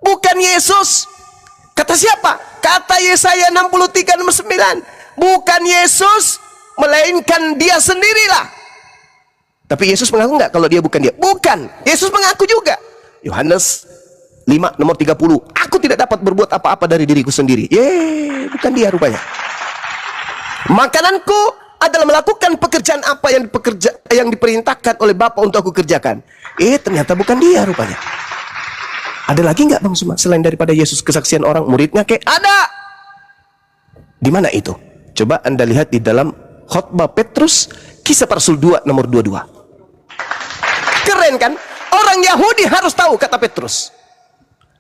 Bukan Yesus. Kata siapa? Kata Yesaya 63:9. Bukan Yesus, melainkan dia sendirilah. Tapi Yesus mengaku nggak kalau dia bukan dia? Bukan. Yesus mengaku juga. Yohanes 5:30. Aku tidak dapat berbuat apa-apa dari diriku sendiri. Bukan dia rupanya. Makananku adalah melakukan pekerjaan apa yang diperintahkan oleh Bapa untuk aku kerjakan. Ternyata bukan dia rupanya. Ada lagi nggak Bang Suma selain daripada Yesus kesaksian orang muridnya? Ada. Di mana itu? Coba Anda lihat di dalam khotbah Petrus, Kisah para Rasul 2 nomor 22. Keren kan? Orang Yahudi harus tahu, kata Petrus.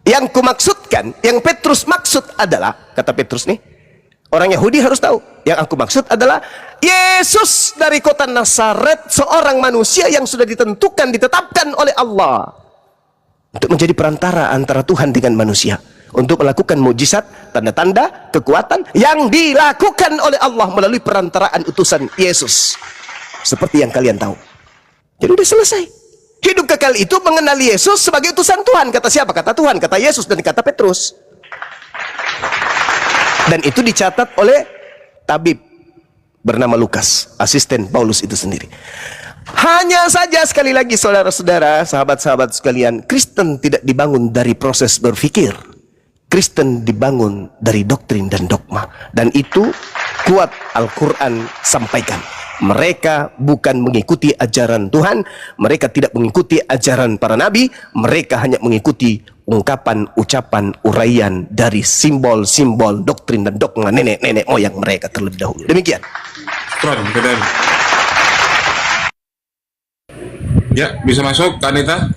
Yang kumaksudkan, yang Petrus maksud adalah, kata Petrus nih, orang Yahudi harus tahu. Yang aku maksud adalah Yesus dari kota Nazaret, seorang manusia yang sudah ditetapkan oleh Allah untuk menjadi perantara antara Tuhan dengan manusia, untuk melakukan mukjizat, tanda-tanda, kekuatan yang dilakukan oleh Allah melalui perantaraan utusan Yesus. Seperti yang kalian tahu. Jadi udah selesai. Hidup kekal itu mengenali Yesus sebagai utusan Tuhan. Kata siapa? Kata Tuhan, kata Yesus, dan kata Petrus. Dan itu dicatat oleh tabib bernama Lukas, asisten Paulus itu sendiri. Hanya saja sekali lagi saudara-saudara, sahabat-sahabat sekalian, Kristen tidak dibangun dari proses berpikir. Kristen dibangun dari doktrin dan dogma. Dan itu kuat Al-Quran sampaikan. Mereka bukan mengikuti ajaran Tuhan, mereka tidak mengikuti ajaran para nabi, mereka hanya mengikuti ungkapan, ucapan, uraian dari simbol-simbol doktrin dan dogma nenek-nenek moyang mereka terlebih dahulu. Demikian. Ya, bisa masuk, Kanita.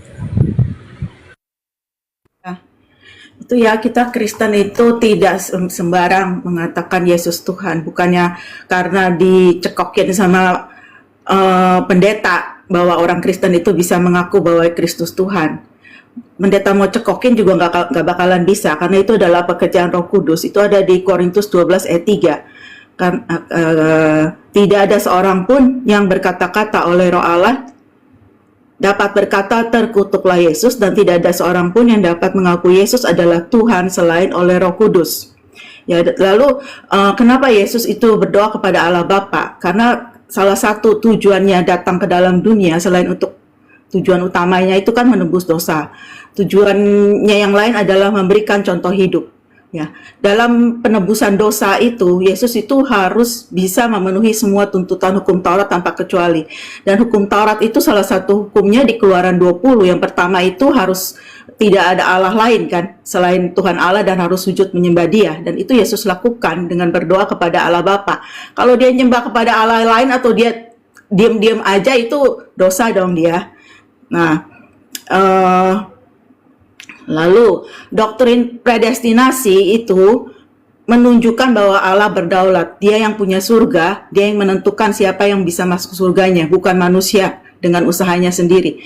Itu ya, kita Kristen itu tidak sembarang mengatakan Yesus Tuhan. Bukannya karena dicekokin sama pendeta bahwa orang Kristen itu bisa mengaku bahwa Kristus Tuhan. Pendeta mau cekokin juga nggak bakalan bisa, karena itu adalah pekerjaan Roh Kudus. Itu ada di Korintus 12 ayat 3. Tidak ada seorang pun yang berkata-kata oleh Roh Allah dapat berkata terkutuklah Yesus, dan tidak ada seorang pun yang dapat mengaku Yesus adalah Tuhan selain oleh Roh Kudus. Ya, lalu kenapa Yesus itu berdoa kepada Allah Bapa? Karena salah satu tujuannya datang ke dalam dunia selain untuk tujuan utamanya itu kan menebus dosa. Tujuannya yang lain adalah memberikan contoh hidup. Ya, dalam penebusan dosa itu, Yesus itu harus bisa memenuhi semua tuntutan hukum Taurat tanpa kecuali. Dan hukum Taurat itu salah satu hukumnya di Keluaran 20. Yang pertama itu harus tidak ada Allah lain kan, selain Tuhan Allah, dan harus sujud menyembah Dia. Dan itu Yesus lakukan dengan berdoa kepada Allah Bapa. Kalau dia nyembah kepada Allah lain atau dia diam-diam aja, itu dosa dong dia. Nah, lalu doktrin predestinasi itu menunjukkan bahwa Allah berdaulat. Dia yang punya surga, dia yang menentukan siapa yang bisa masuk surganya, bukan manusia dengan usahanya sendiri.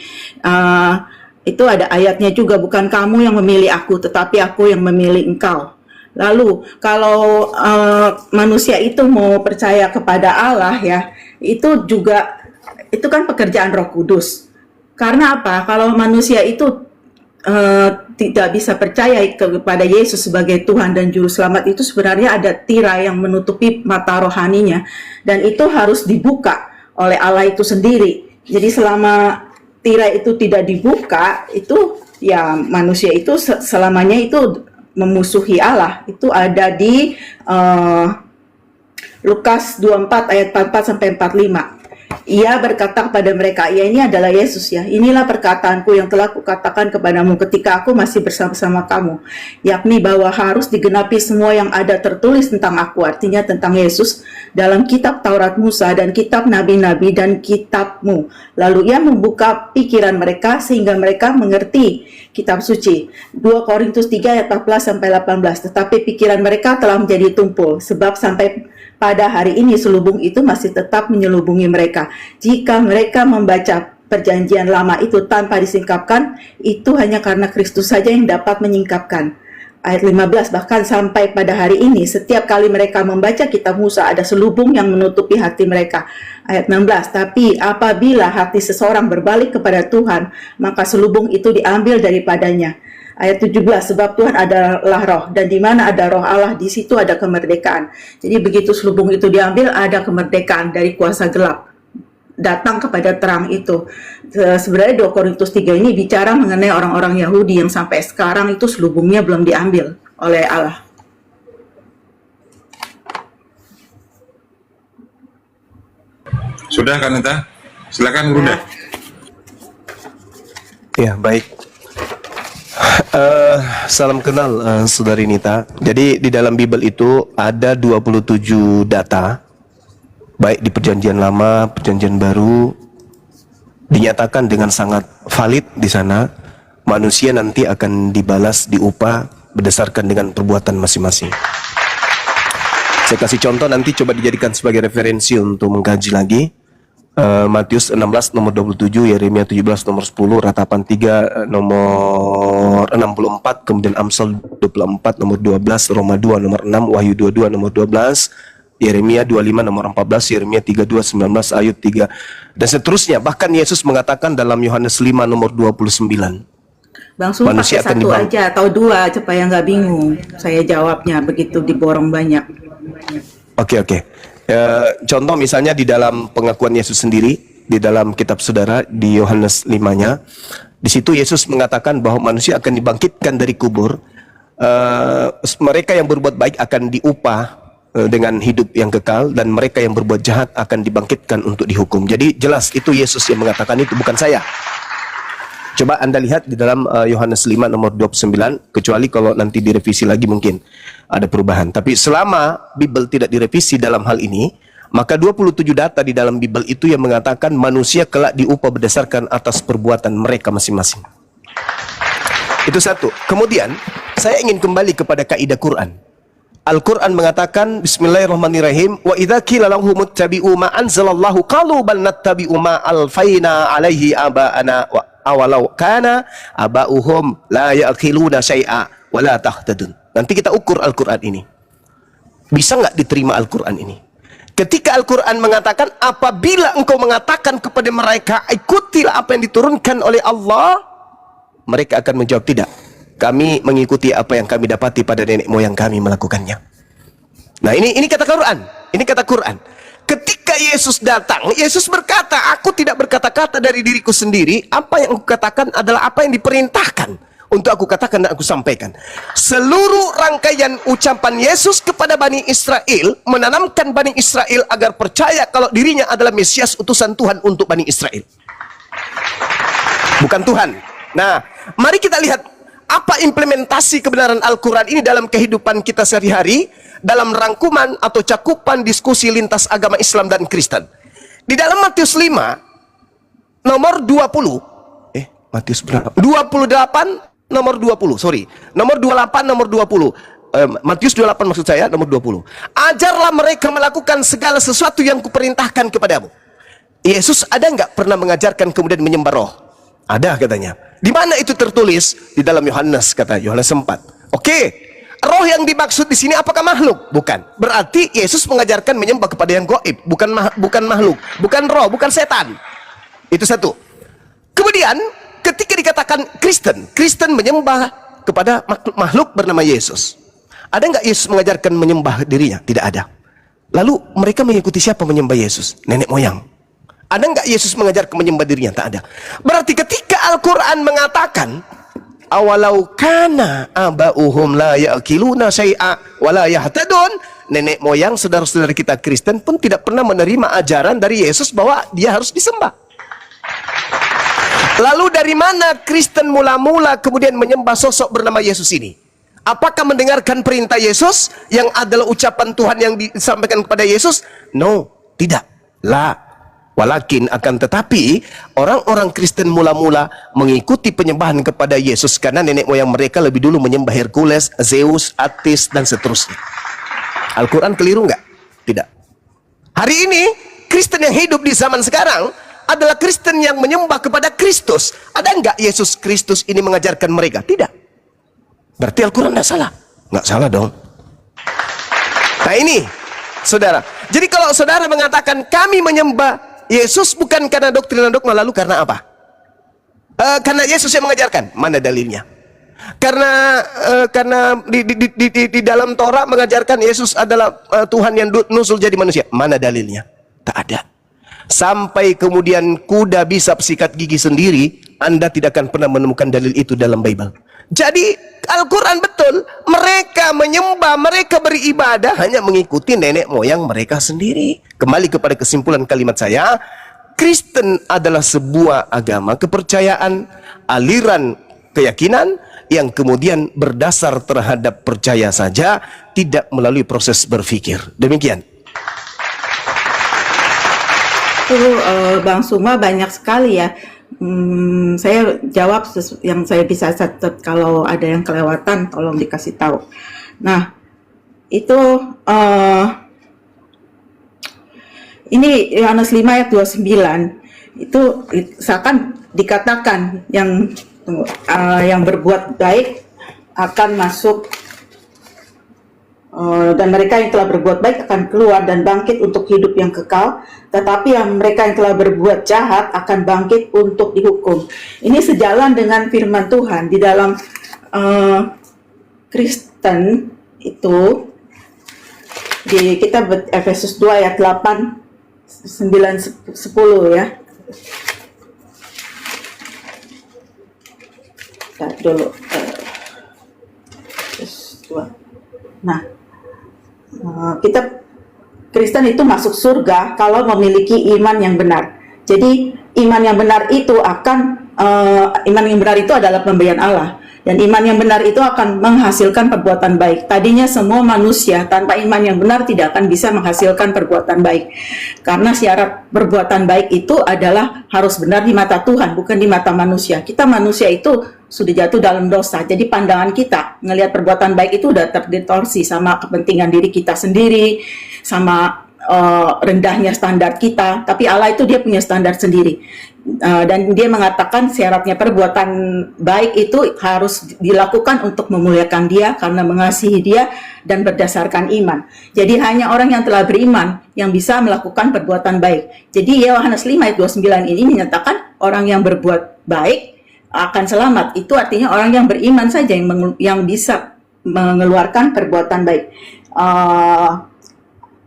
Itu ada ayatnya juga, bukan kamu yang memilih aku, tetapi aku yang memilih engkau. Lalu kalau manusia itu mau percaya kepada Allah ya, itu juga itu kan pekerjaan Roh Kudus. Karena apa? Kalau manusia itu tidak bisa percaya kepada Yesus sebagai Tuhan dan Juru Selamat, itu sebenarnya ada tirai yang menutupi mata rohaninya, dan itu harus dibuka oleh Allah itu sendiri. Jadi selama tirai itu tidak dibuka, itu ya manusia itu selamanya itu memusuhi Allah. Itu ada di Lukas 24 ayat 44 sampai 45. Ia berkata kepada mereka, ya ini adalah Yesus ya, inilah perkataanku yang telah kukatakan kepadamu ketika aku masih bersama-sama kamu, yakni bahwa harus digenapi semua yang ada tertulis tentang aku, artinya tentang Yesus, dalam kitab Taurat Musa dan kitab Nabi-Nabi dan kitabmu. Lalu ia membuka pikiran mereka sehingga mereka mengerti kitab suci. 2 Korintus 3 ayat 14 sampai 18. Tetapi pikiran mereka telah menjadi tumpul, sebab sampai pada hari ini selubung itu masih tetap menyelubungi mereka. Jika mereka membaca perjanjian lama itu tanpa disingkapkan, itu hanya karena Kristus saja yang dapat menyingkapkan. Ayat 15, bahkan sampai pada hari ini, setiap kali mereka membaca kitab Musa, ada selubung yang menutupi hati mereka. Ayat 16, tapi apabila hati seseorang berbalik kepada Tuhan, maka selubung itu diambil daripadanya. Ayat 17, sebab Tuhan adalah roh, dan di mana ada roh Allah, di situ ada kemerdekaan. Jadi begitu selubung itu diambil, ada kemerdekaan dari kuasa gelap datang kepada terang itu. Sebenarnya 2 Korintus 3 ini bicara mengenai orang-orang Yahudi yang sampai sekarang itu selubungnya belum diambil oleh Allah. Sudah Kanita? Silakan Bunda. Ya, baik. Salam kenal Saudari Nita. Jadi di dalam Bible itu ada 27 data, baik di Perjanjian Lama, Perjanjian Baru, dinyatakan dengan sangat valid di sana. Manusia nanti akan dibalas, diupah berdasarkan dengan perbuatan masing-masing. Saya kasih contoh, nanti coba dijadikan sebagai referensi untuk mengkaji lagi. Matius 16 nomor 27, Yeremia 17 nomor 10, Ratapan 3 nomor 64, kemudian Amsal 24 nomor 12, Roma 2 nomor 6, Wahyu 22 nomor 12, Yeremia 25 nomor 14, Yeremia 32 19, Ayub 3 dan seterusnya. Bahkan Yesus mengatakan dalam Yohanes 5 nomor 29. Bang Sum pakai satu aja atau dua supaya nggak bingung. Saya jawabnya begitu diborong banyak. Oke. Contoh misalnya di dalam pengakuan Yesus sendiri, di dalam kitab saudara di Yohanes 5-nya, di situ Yesus mengatakan bahwa manusia akan dibangkitkan dari kubur. Mereka yang berbuat baik akan diupah dengan hidup yang kekal, dan mereka yang berbuat jahat akan dibangkitkan untuk dihukum. Jadi jelas itu Yesus yang mengatakan itu, bukan saya. Coba Anda lihat di dalam Yohanes 5 nomor 29, kecuali kalau nanti direvisi lagi mungkin ada perubahan. Tapi selama Bible tidak direvisi dalam hal ini, maka 27 data di dalam Bible itu yang mengatakan manusia kelak diupah berdasarkan atas perbuatan mereka masing-masing. Itu satu. Kemudian saya ingin kembali kepada kaidah Quran. Al-Quran mengatakan, Bismillahirrahmanirrahim, wa idza qila lahum ittabi'u ma anzalallahu qalu bal nattabi'u ma alfaina alaihi aba'ana wa awalau kana aba'uhum la ya'qiluna syai'a wa la tahtadun. Nanti kita ukur Al-Quran ini. Bisa nggak diterima Al-Quran ini? Ketika Al-Quran mengatakan, apabila engkau mengatakan kepada mereka, ikutilah apa yang diturunkan oleh Allah, mereka akan menjawab, tidak. Kami mengikuti apa yang kami dapati pada nenek moyang kami melakukannya. Nah, ini kata Quran. Ini kata Quran. Ketika Yesus datang, Yesus berkata, aku tidak berkata-kata dari diriku sendiri. Apa yang aku katakan adalah apa yang diperintahkan untuk aku katakan dan aku sampaikan. Seluruh rangkaian ucapan Yesus kepada Bani Israel menanamkan Bani Israel agar percaya kalau dirinya adalah Mesias, utusan Tuhan untuk Bani Israel, bukan Tuhan. Nah, mari kita lihat apa implementasi kebenaran Al-Quran ini dalam kehidupan kita sehari-hari, dalam rangkuman atau cakupan diskusi lintas agama Islam dan Kristen. Di dalam Matius 5 nomor 20, Matius berapa? 28 nomor 20, sorry. Nomor 28 nomor 20. Matius 28 maksud saya, nomor 20. Ajarlah mereka melakukan segala sesuatu yang kuperintahkan kepadamu. Yesus ada nggak pernah mengajarkan kemudian menyembah roh? Ada katanya. Di mana itu tertulis? Di dalam Yohanes, kata Yohanes 4. Oke. Roh yang dimaksud di sini apakah makhluk? Bukan. Berarti Yesus mengajarkan menyembah kepada yang gaib, bukan makhluk, bukan roh, bukan setan. Itu satu. Kemudian ketika dikatakan Kristen menyembah kepada makhluk bernama Yesus. Ada nggak Yesus mengajarkan menyembah dirinya? Tidak ada. Lalu mereka mengikuti siapa menyembah Yesus? Nenek moyang. Ada nggak Yesus mengajarkan menyembah dirinya? Tak ada. Berarti ketika Al-Quran mengatakan, awalau kana aba'uhum la ya'qiluna syai'a wa la yahtadun, nenek moyang saudara-saudara kita Kristen pun tidak pernah menerima ajaran dari Yesus bahwa dia harus disembah. Lalu dari mana Kristen mula-mula kemudian menyembah sosok bernama Yesus ini? Apakah mendengarkan perintah Yesus yang adalah ucapan Tuhan yang disampaikan kepada Yesus? No, tidak. La. Walakin akan tetapi orang-orang Kristen mula-mula mengikuti penyembahan kepada Yesus karena nenek moyang mereka lebih dulu menyembah Hercules, Zeus, Attis dan seterusnya. Al-Quran keliru nggak? Tidak. Hari ini Kristen yang hidup di zaman sekarang adalah Kristen yang menyembah kepada Kristus. Ada nggak Yesus Kristus ini mengajarkan mereka? Tidak. Berarti Al-Quran nggak salah? Nggak salah dong. Nah ini, saudara. Jadi kalau saudara mengatakan kami menyembah Yesus bukan karena doktrin dan dogma, lalu karena apa? Karena Yesus yang mengajarkan. Mana dalilnya? Karena di dalam Torah mengajarkan Yesus adalah Tuhan yang nusul jadi manusia. Mana dalilnya? Tak ada. Sampai kemudian kuda bisa sikat gigi sendiri, Anda tidak akan pernah menemukan dalil itu dalam Bible. Jadi Al-Quran betul, mereka menyembah, mereka beribadah hanya mengikuti nenek moyang mereka sendiri. Kembali kepada kesimpulan kalimat saya, Kristen adalah sebuah agama kepercayaan, aliran keyakinan yang kemudian berdasar terhadap percaya saja, tidak melalui proses berpikir. Demikian. Bang Suma banyak sekali ya. Saya jawab yang saya bisa catat, kalau ada yang kelewatan tolong dikasih tahu. Nah, itu ini Yohanes 5 ayat 29. Itu seakan dikatakan yang berbuat baik akan masuk, dan mereka yang telah berbuat baik akan keluar dan bangkit untuk hidup yang kekal, tetapi yang mereka yang telah berbuat jahat akan bangkit untuk dihukum. Ini sejalan dengan firman Tuhan di dalam Kristen itu, di kitab Efesus 2 ayat 8, 9, 10 ya. Lihat dulu. Nah, kita Kristen itu masuk surga kalau memiliki iman yang benar. Jadi iman yang benar itu iman yang benar itu adalah pemberian Allah, dan iman yang benar itu akan menghasilkan perbuatan baik. Tadinya semua manusia tanpa iman yang benar tidak akan bisa menghasilkan perbuatan baik, karena syarat perbuatan baik itu adalah harus benar di mata Tuhan, bukan di mata manusia. Kita manusia itu sudah jatuh dalam dosa, jadi pandangan kita ngelihat perbuatan baik itu udah terdistorsi sama kepentingan diri kita sendiri, sama rendahnya standar kita. Tapi Allah itu dia punya standar sendiri, dan dia mengatakan syaratnya perbuatan baik itu harus dilakukan untuk memuliakan dia, karena mengasihi dia dan berdasarkan iman. Jadi hanya orang yang telah beriman yang bisa melakukan perbuatan baik. Jadi Yohanes 5 ayat 29 ini menyatakan orang yang berbuat baik akan selamat. Itu artinya orang yang beriman saja yang bisa mengeluarkan perbuatan baik.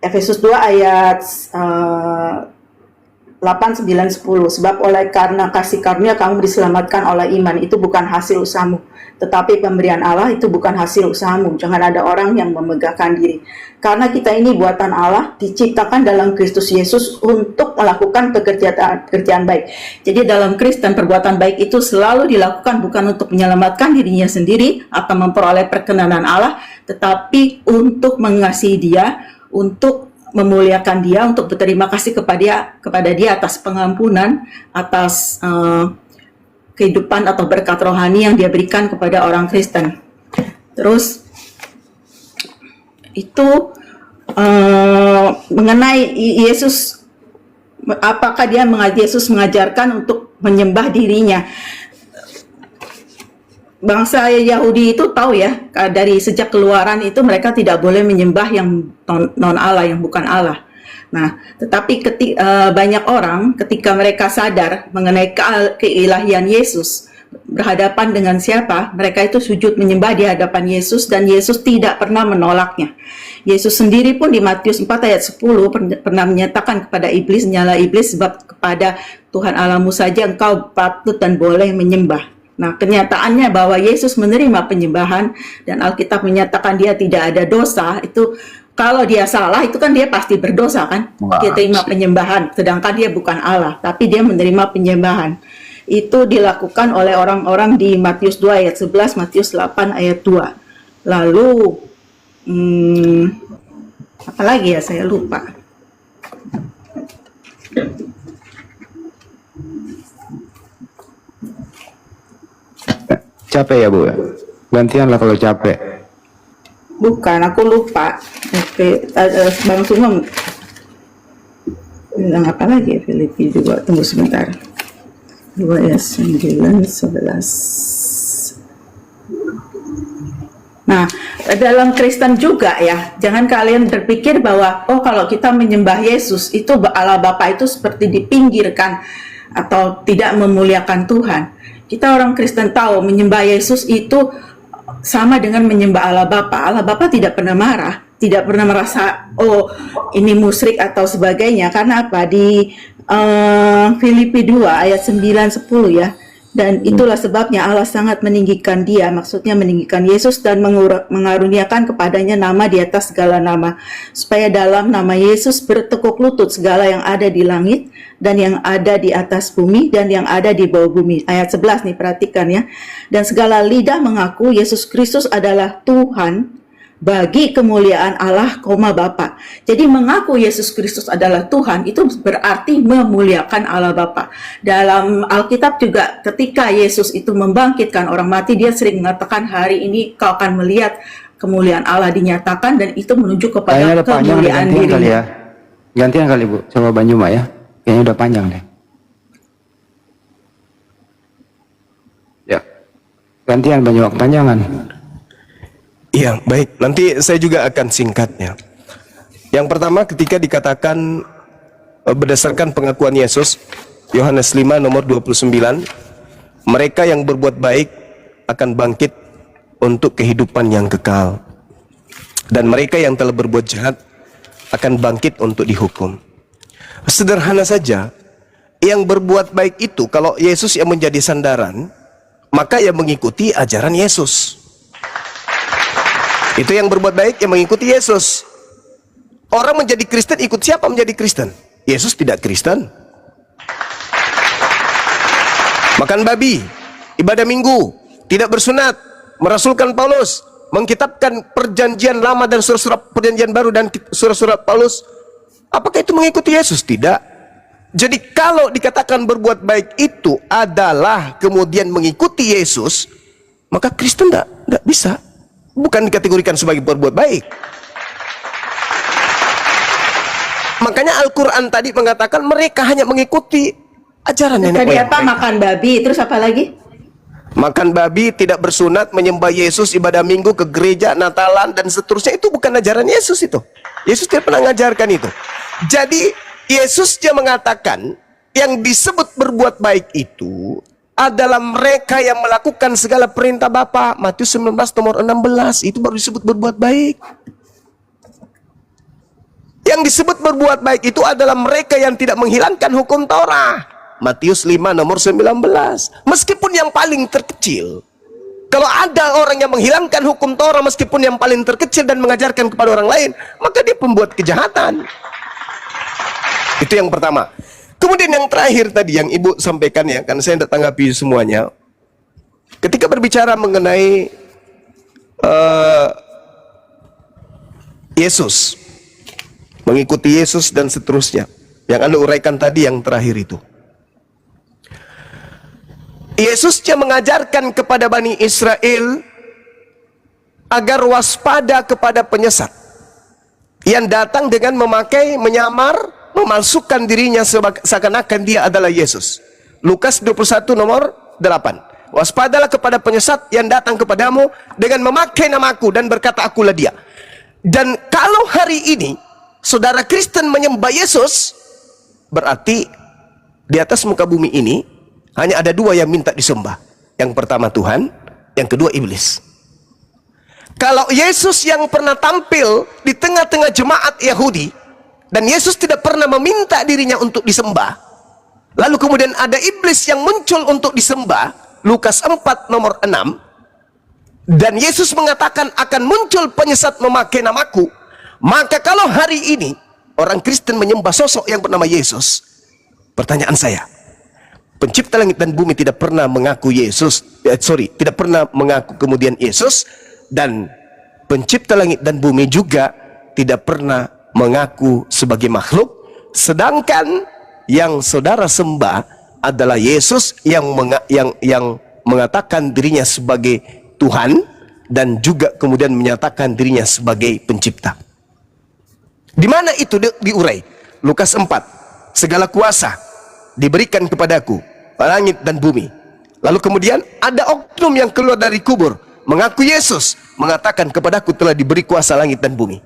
Efesus 2 ayat 8, 9, 10. Sebab karena kasih karunia kamu diselamatkan oleh iman. Itu bukan hasil usahamu, tetapi pemberian Allah. Itu bukan hasil usahamu. Jangan ada orang yang memegahkan diri. Karena kita ini buatan Allah, diciptakan dalam Kristus Yesus untuk melakukan pekerjaan baik. Jadi dalam Kristen perbuatan baik itu selalu dilakukan bukan untuk menyelamatkan dirinya sendiri atau memperoleh perkenanan Allah, tetapi untuk mengasihi dia, untuk memuliakan dia, untuk berterima kasih kepada dia atas pengampunan, atas kehidupan atau berkat rohani yang dia berikan kepada orang Kristen. Terus itu mengenai Yesus, apakah Yesus mengajarkan untuk menyembah dirinya? Bangsa Yahudi itu tahu ya, dari sejak keluaran itu mereka tidak boleh menyembah yang non Allah, yang bukan Allah. Nah, tetapi banyak orang ketika mereka sadar mengenai keilahian Yesus, berhadapan dengan siapa, mereka itu sujud menyembah di hadapan Yesus, dan Yesus tidak pernah menolaknya. Yesus sendiri pun di Matius 4 ayat 10 pernah menyatakan kepada iblis, nyala iblis, sebab kepada Tuhan Allahmu saja engkau patut dan boleh menyembah. Nah, kenyataannya bahwa Yesus menerima penyembahan, dan Alkitab menyatakan dia tidak ada dosa. Itu kalau dia salah, itu kan dia pasti berdosa kan. Dia terima penyembahan, sedangkan dia bukan Allah, tapi dia menerima penyembahan. Itu dilakukan oleh orang-orang di Matius 2 ayat 11, Matius 8 ayat 2. Lalu apa lagi ya, saya lupa. Capek ya Bu? Gantian lah kalau capek. Bukan, aku lupa. Bang Sumam bilang apa lagi ya, Filipi juga. Tunggu sebentar. 2 ayat 9, 11. Nah, dalam Kristen juga ya, jangan kalian berpikir bahwa kalau kita menyembah Yesus itu Allah Bapa itu seperti dipinggirkan atau tidak memuliakan Tuhan. Kita orang Kristen tahu menyembah Yesus itu sama dengan menyembah Allah Bapa. Allah Bapa tidak pernah marah, tidak pernah merasa oh ini musyrik atau sebagainya. Karena apa? Di Filipi 2 ayat 9-10 ya. Dan itulah sebabnya Allah sangat meninggikan dia, maksudnya meninggikan Yesus dan mengaruniakan kepadanya nama di atas segala nama, supaya dalam nama Yesus bertekuk lutut segala yang ada di langit dan yang ada di atas bumi dan yang ada di bawah bumi. Ayat 11 nih, perhatikan ya. Dan segala lidah mengaku Yesus Kristus adalah Tuhan bagi kemuliaan Allah, Bapa. Jadi mengaku Yesus Kristus adalah Tuhan itu berarti memuliakan Allah Bapa. Dalam Alkitab juga ketika Yesus itu membangkitkan orang mati, dia sering mengatakan hari ini kau akan melihat kemuliaan Allah dinyatakan, dan itu menuju kepada Kayaknya udah panjang, kemuliaan gantian kali dirinya. ya. Gantian kali Bu, coba Banyuma ya. Kayaknya udah panjang deh. Ya. Gantian Banyuma, kepanjangan. Iya, baik. Nanti saya juga akan singkatnya. Yang pertama ketika dikatakan berdasarkan pengakuan Yesus, Yohanes 5 nomor 29, mereka yang berbuat baik akan bangkit untuk kehidupan yang kekal. Dan mereka yang telah berbuat jahat akan bangkit untuk dihukum. Sederhana saja, yang berbuat baik itu kalau Yesus yang menjadi sandaran, maka yang mengikuti ajaran Yesus. Itu yang berbuat baik yang mengikuti Yesus. Orang menjadi Kristen ikut siapa menjadi Kristen? Yesus tidak Kristen. Makan babi, ibadah minggu, tidak bersunat, merasulkan Paulus, mengkitabkan perjanjian lama dan surat-surat perjanjian baru dan surat-surat Paulus. Apakah itu mengikuti Yesus? Tidak. Jadi kalau dikatakan berbuat baik itu adalah kemudian mengikuti Yesus, maka Kristen tidak bisa. Bukan dikategorikan sebagai berbuat baik. Makanya Al-Quran tadi mengatakan mereka hanya mengikuti ajaran nenek Tadi moyang apa? mereka. Makan babi, terus apa lagi? Makan babi, tidak bersunat, menyembah Yesus, ibadah minggu, ke gereja, Natalan, dan seterusnya. Itu bukan ajaran Yesus itu. Yesus tidak pernah mengajarkan itu. Jadi Yesus dia mengatakan yang disebut berbuat baik itu adalah mereka yang melakukan segala perintah Bapa. Matius 19 nomor 16, itu baru disebut berbuat baik. Yang disebut berbuat baik itu adalah mereka yang tidak menghilangkan hukum Taurat. Matius 5 nomor 19. Meskipun yang paling terkecil, kalau ada orang yang menghilangkan hukum Taurat meskipun yang paling terkecil dan mengajarkan kepada orang lain, maka dia pembuat kejahatan. Itu yang pertama. Kemudian yang terakhir tadi yang Ibu sampaikan ya, kan saya tidak tanggapi semuanya. Ketika berbicara mengenai Yesus, mengikuti Yesus dan seterusnya, yang Anda uraikan tadi yang terakhir itu. Yesus dia mengajarkan kepada Bani Israel agar waspada kepada penyesat yang datang dengan memakai, menyamar, memalsukan dirinya seakan-akan dia adalah Yesus. Lukas 21 nomor 8. Waspadalah kepada penyesat yang datang kepadamu dengan memakai namaku dan berkata akulah dia. Dan kalau hari ini saudara Kristen menyembah Yesus, berarti di atas muka bumi ini hanya ada dua yang minta disembah. Yang pertama Tuhan, yang kedua iblis. Kalau Yesus yang pernah tampil di tengah-tengah jemaat Yahudi, dan Yesus tidak pernah meminta dirinya untuk disembah, lalu kemudian ada iblis yang muncul untuk disembah, Lukas 4 nomor 6, dan Yesus mengatakan akan muncul penyesat memakai namaku. Maka kalau hari ini orang Kristen menyembah sosok yang bernama Yesus, pertanyaan saya, pencipta langit dan bumi tidak pernah mengaku Yesus, tidak pernah mengaku kemudian Yesus, dan pencipta langit dan bumi juga tidak pernah mengaku sebagai makhluk, sedangkan yang saudara sembah adalah Yesus yang mengatakan dirinya sebagai Tuhan dan juga kemudian menyatakan dirinya sebagai pencipta. Di mana itu diurai? Lukas 4. Segala kuasa diberikan kepadaku, langit dan bumi. Lalu kemudian ada oknum yang keluar dari kubur, mengaku Yesus, mengatakan kepadaku telah diberi kuasa langit dan bumi.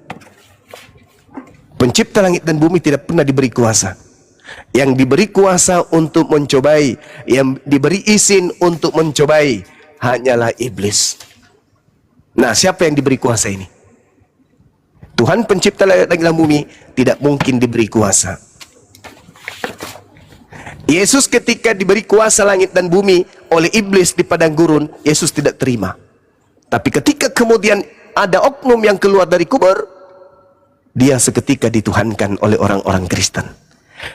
Pencipta langit dan bumi tidak pernah diberi kuasa. Yang diberi kuasa untuk mencobai, yang diberi izin untuk mencobai hanyalah iblis. Nah, siapa yang diberi kuasa ini? Tuhan pencipta langit dan bumi tidak mungkin diberi kuasa. Yesus ketika diberi kuasa langit dan bumi oleh iblis di padang gurun, Yesus tidak terima. Tapi ketika kemudian ada oknum yang keluar dari kubur, dia seketika dituhankan oleh orang-orang Kristen.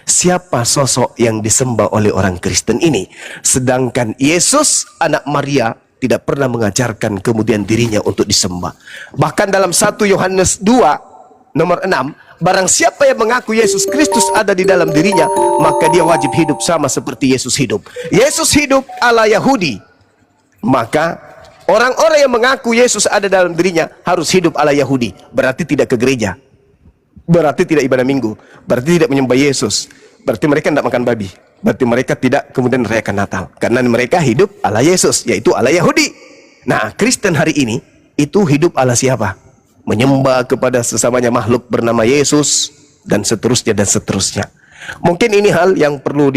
Siapa sosok yang disembah oleh orang Kristen ini? Sedangkan Yesus, anak Maria, tidak pernah mengajarkan kemudian dirinya untuk disembah. Bahkan dalam 1 Yohanes 2, nomor 6, barang siapa yang mengaku Yesus Kristus ada di dalam dirinya, maka dia wajib hidup sama seperti Yesus hidup. Yesus hidup ala Yahudi. Maka orang-orang yang mengaku Yesus ada dalam dirinya harus hidup ala Yahudi. Berarti tidak ke gereja. Berarti tidak ibadah minggu. Berarti tidak menyembah Yesus. Berarti mereka tidak makan babi. Berarti mereka tidak kemudian merayakan Natal. Karena mereka hidup ala Yesus, yaitu ala Yahudi. Nah, Kristen hari ini itu hidup ala siapa? Menyembah kepada sesamanya makhluk bernama Yesus, dan seterusnya dan seterusnya. Mungkin ini hal yang perlu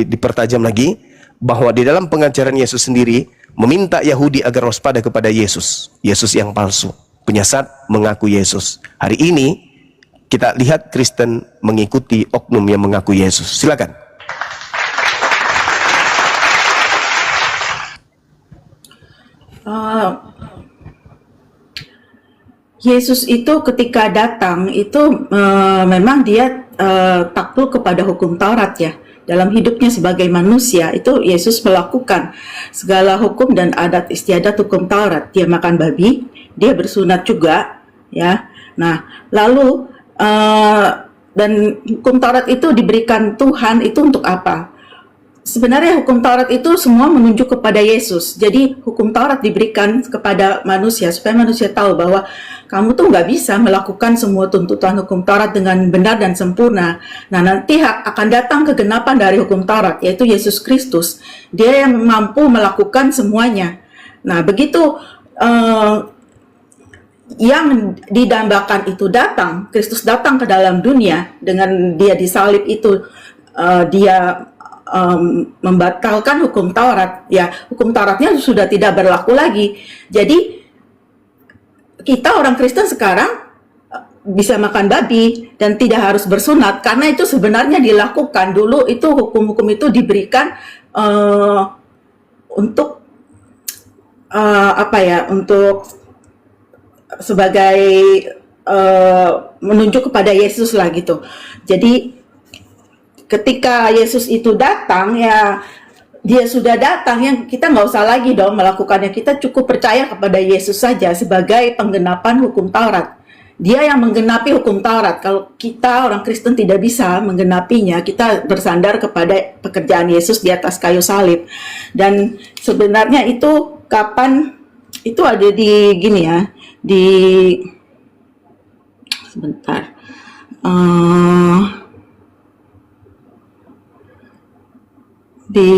dipertajam lagi, bahwa di dalam pengajaran Yesus sendiri meminta Yahudi agar waspada kepada Yesus yang palsu, penyesat mengaku Yesus. Hari ini kita lihat Kristen mengikuti oknum yang mengaku Yesus. Silakan. Yesus itu ketika datang itu memang dia takluk kepada hukum Taurat ya. Dalam hidupnya sebagai manusia itu Yesus melakukan segala hukum dan adat istiadat hukum Taurat. Dia makan babi, dia bersunat juga ya. Nah, lalu dan hukum Taurat itu diberikan Tuhan itu untuk apa? Sebenarnya hukum Taurat itu semua menunjuk kepada Yesus. Jadi hukum Taurat diberikan kepada manusia supaya manusia tahu bahwa kamu tuh nggak bisa melakukan semua tuntutan hukum Taurat dengan benar dan sempurna. Nah, nanti akan datang kegenapan dari hukum Taurat, yaitu Yesus Kristus. Dia yang mampu melakukan semuanya. Nah, begitu yang didambakan itu datang, Kristus datang ke dalam dunia dengan dia disalib itu, dia membatalkan hukum Taurat. Ya, hukum Tauratnya sudah tidak berlaku lagi. Jadi kita orang Kristen sekarang bisa makan babi dan tidak harus bersunat karena itu sebenarnya dilakukan dulu. Itu hukum-hukum itu diberikan untuk untuk sebagai menunjuk kepada Yesus lah gitu. Jadi ketika Yesus itu datang ya, dia sudah datang, yang kita nggak usah lagi dong melakukannya. Kita cukup percaya kepada Yesus saja sebagai penggenapan hukum Taurat. Dia yang menggenapi hukum Taurat. Kalau kita orang Kristen tidak bisa menggenapinya, kita bersandar kepada pekerjaan Yesus di atas kayu salib. Dan sebenarnya itu kapan itu ada di gini ya, di sebentar. Di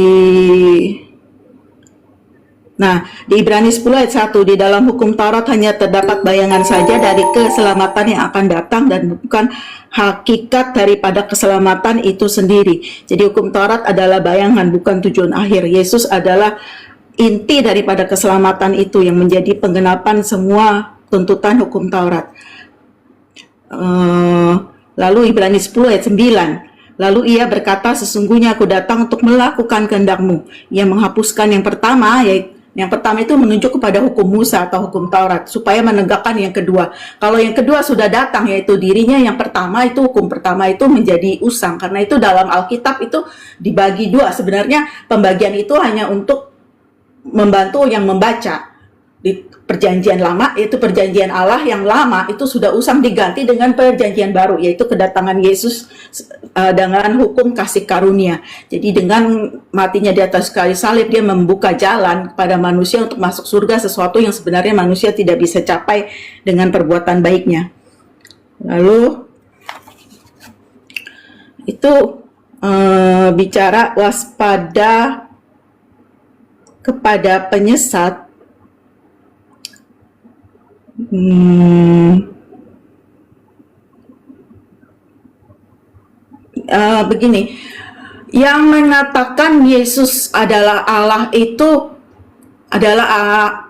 Ibrani 10 ayat 1, di dalam hukum Taurat hanya terdapat bayangan saja dari keselamatan yang akan datang dan bukan hakikat daripada keselamatan itu sendiri. Jadi hukum Taurat adalah bayangan, bukan tujuan akhir. Yesus adalah inti daripada keselamatan itu yang menjadi penggenapan semua tuntutan hukum Taurat. Lalu Ibrani 10 ayat 9. Lalu ia berkata, sesungguhnya aku datang untuk melakukan kehendak-Mu. Ia menghapuskan yang pertama, yaitu yang pertama itu menunjuk kepada hukum Musa atau hukum Taurat, supaya menegakkan yang kedua. Kalau yang kedua sudah datang, yaitu dirinya yang pertama, itu hukum pertama itu menjadi usang. Karena itu dalam Alkitab itu dibagi dua. Sebenarnya pembagian itu hanya untuk membantu yang membaca. Di perjanjian lama, yaitu perjanjian Allah yang lama, itu sudah usang diganti dengan perjanjian baru, yaitu kedatangan Yesus dengan hukum kasih karunia. Jadi dengan matinya di atas kayu salib, dia membuka jalan kepada manusia untuk masuk surga, sesuatu yang sebenarnya manusia tidak bisa capai dengan perbuatan baiknya. Lalu itu bicara waspada kepada penyesat. Begini, yang mengatakan Yesus adalah Allah itu adalah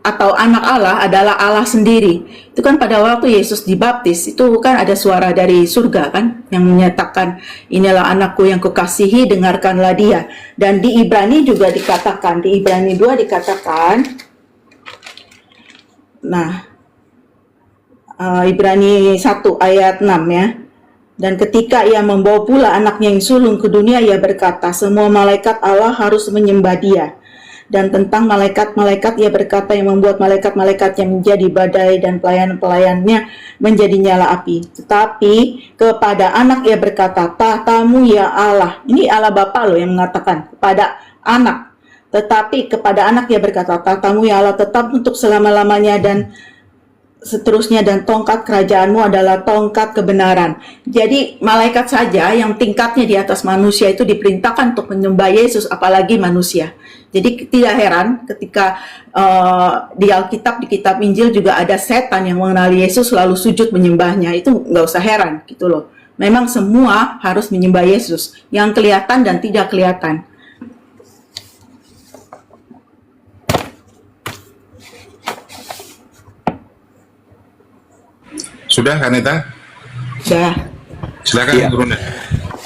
atau anak Allah adalah Allah sendiri. Itu kan pada waktu Yesus dibaptis, itu kan ada suara dari surga kan, yang menyatakan, inilah anakku yang kukasihi, dengarkanlah dia. Dan di Ibrani juga dikatakan, di Ibrani 2 dikatakan, Ibrani 1 ayat 6 ya. Dan ketika ia membawa pula anaknya yang sulung ke dunia, ia berkata, semua malaikat Allah harus menyembah dia. Dan tentang malaikat-malaikat ia berkata, yang membuat malaikat-malaikatnya menjadi badai dan pelayan-pelayannya menjadi nyala api. Tetapi kepada anak ia berkata, tahtamu ya Allah. Ini Allah Bapa loh yang mengatakan kepada anak. Tetapi kepada anak ia berkata, tahtamu ya Allah tetap untuk selama-lamanya dan seterusnya, dan tongkat kerajaanmu adalah tongkat kebenaran. Jadi malaikat saja yang tingkatnya di atas manusia itu diperintahkan untuk menyembah Yesus, apalagi manusia. Jadi tidak heran ketika di Alkitab, di kitab Injil juga ada setan yang mengenali Yesus lalu sujud menyembahnya. Itu nggak usah heran gitu loh. Memang semua harus menyembah Yesus, yang kelihatan dan tidak kelihatan. Sudah, Kanita? Sudah. Silakan, Iya. Runda.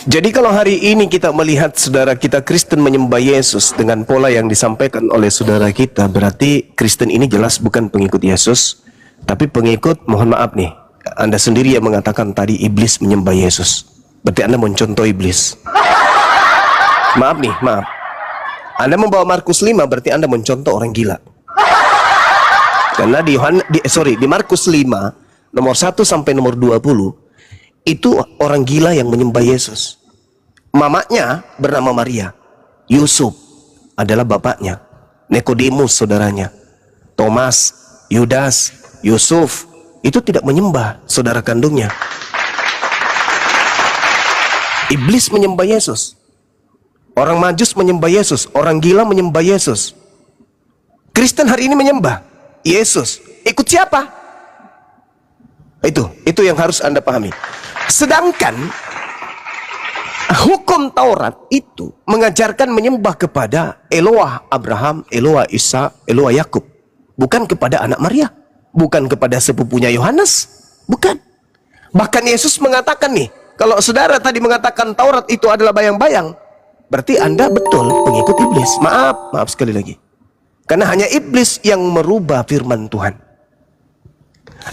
Jadi kalau hari ini kita melihat saudara kita Kristen menyembah Yesus dengan pola yang disampaikan oleh saudara kita, berarti Kristen ini jelas bukan pengikut Yesus, tapi pengikut, mohon maaf nih, Anda sendiri yang mengatakan tadi iblis menyembah Yesus. Berarti Anda mencontoh iblis. Maaf nih, maaf. Anda membawa Markus 5, berarti Anda mencontoh orang gila. Karena di Markus 5 nomor 1 sampai nomor 20 itu orang gila yang menyembah Yesus. Mamanya bernama Maria, Yusuf adalah bapaknya, Nikodemus saudaranya, Thomas, Yudas, Yusuf itu tidak menyembah saudara kandungnya. Iblis menyembah Yesus, orang Majus menyembah Yesus, orang gila menyembah Yesus. Kristen hari ini menyembah Yesus. Ikut siapa? Itu yang harus Anda pahami. Sedangkan hukum Taurat itu mengajarkan menyembah kepada Eloah Abraham, Eloah Isa, Eloah Yakub, bukan kepada anak Maria, bukan kepada sepupunya Yohanes, bukan. Bahkan Yesus mengatakan nih, kalau saudara tadi mengatakan Taurat itu adalah bayang-bayang, berarti Anda betul pengikut iblis. Maaf sekali lagi. Karena hanya iblis yang merubah firman Tuhan.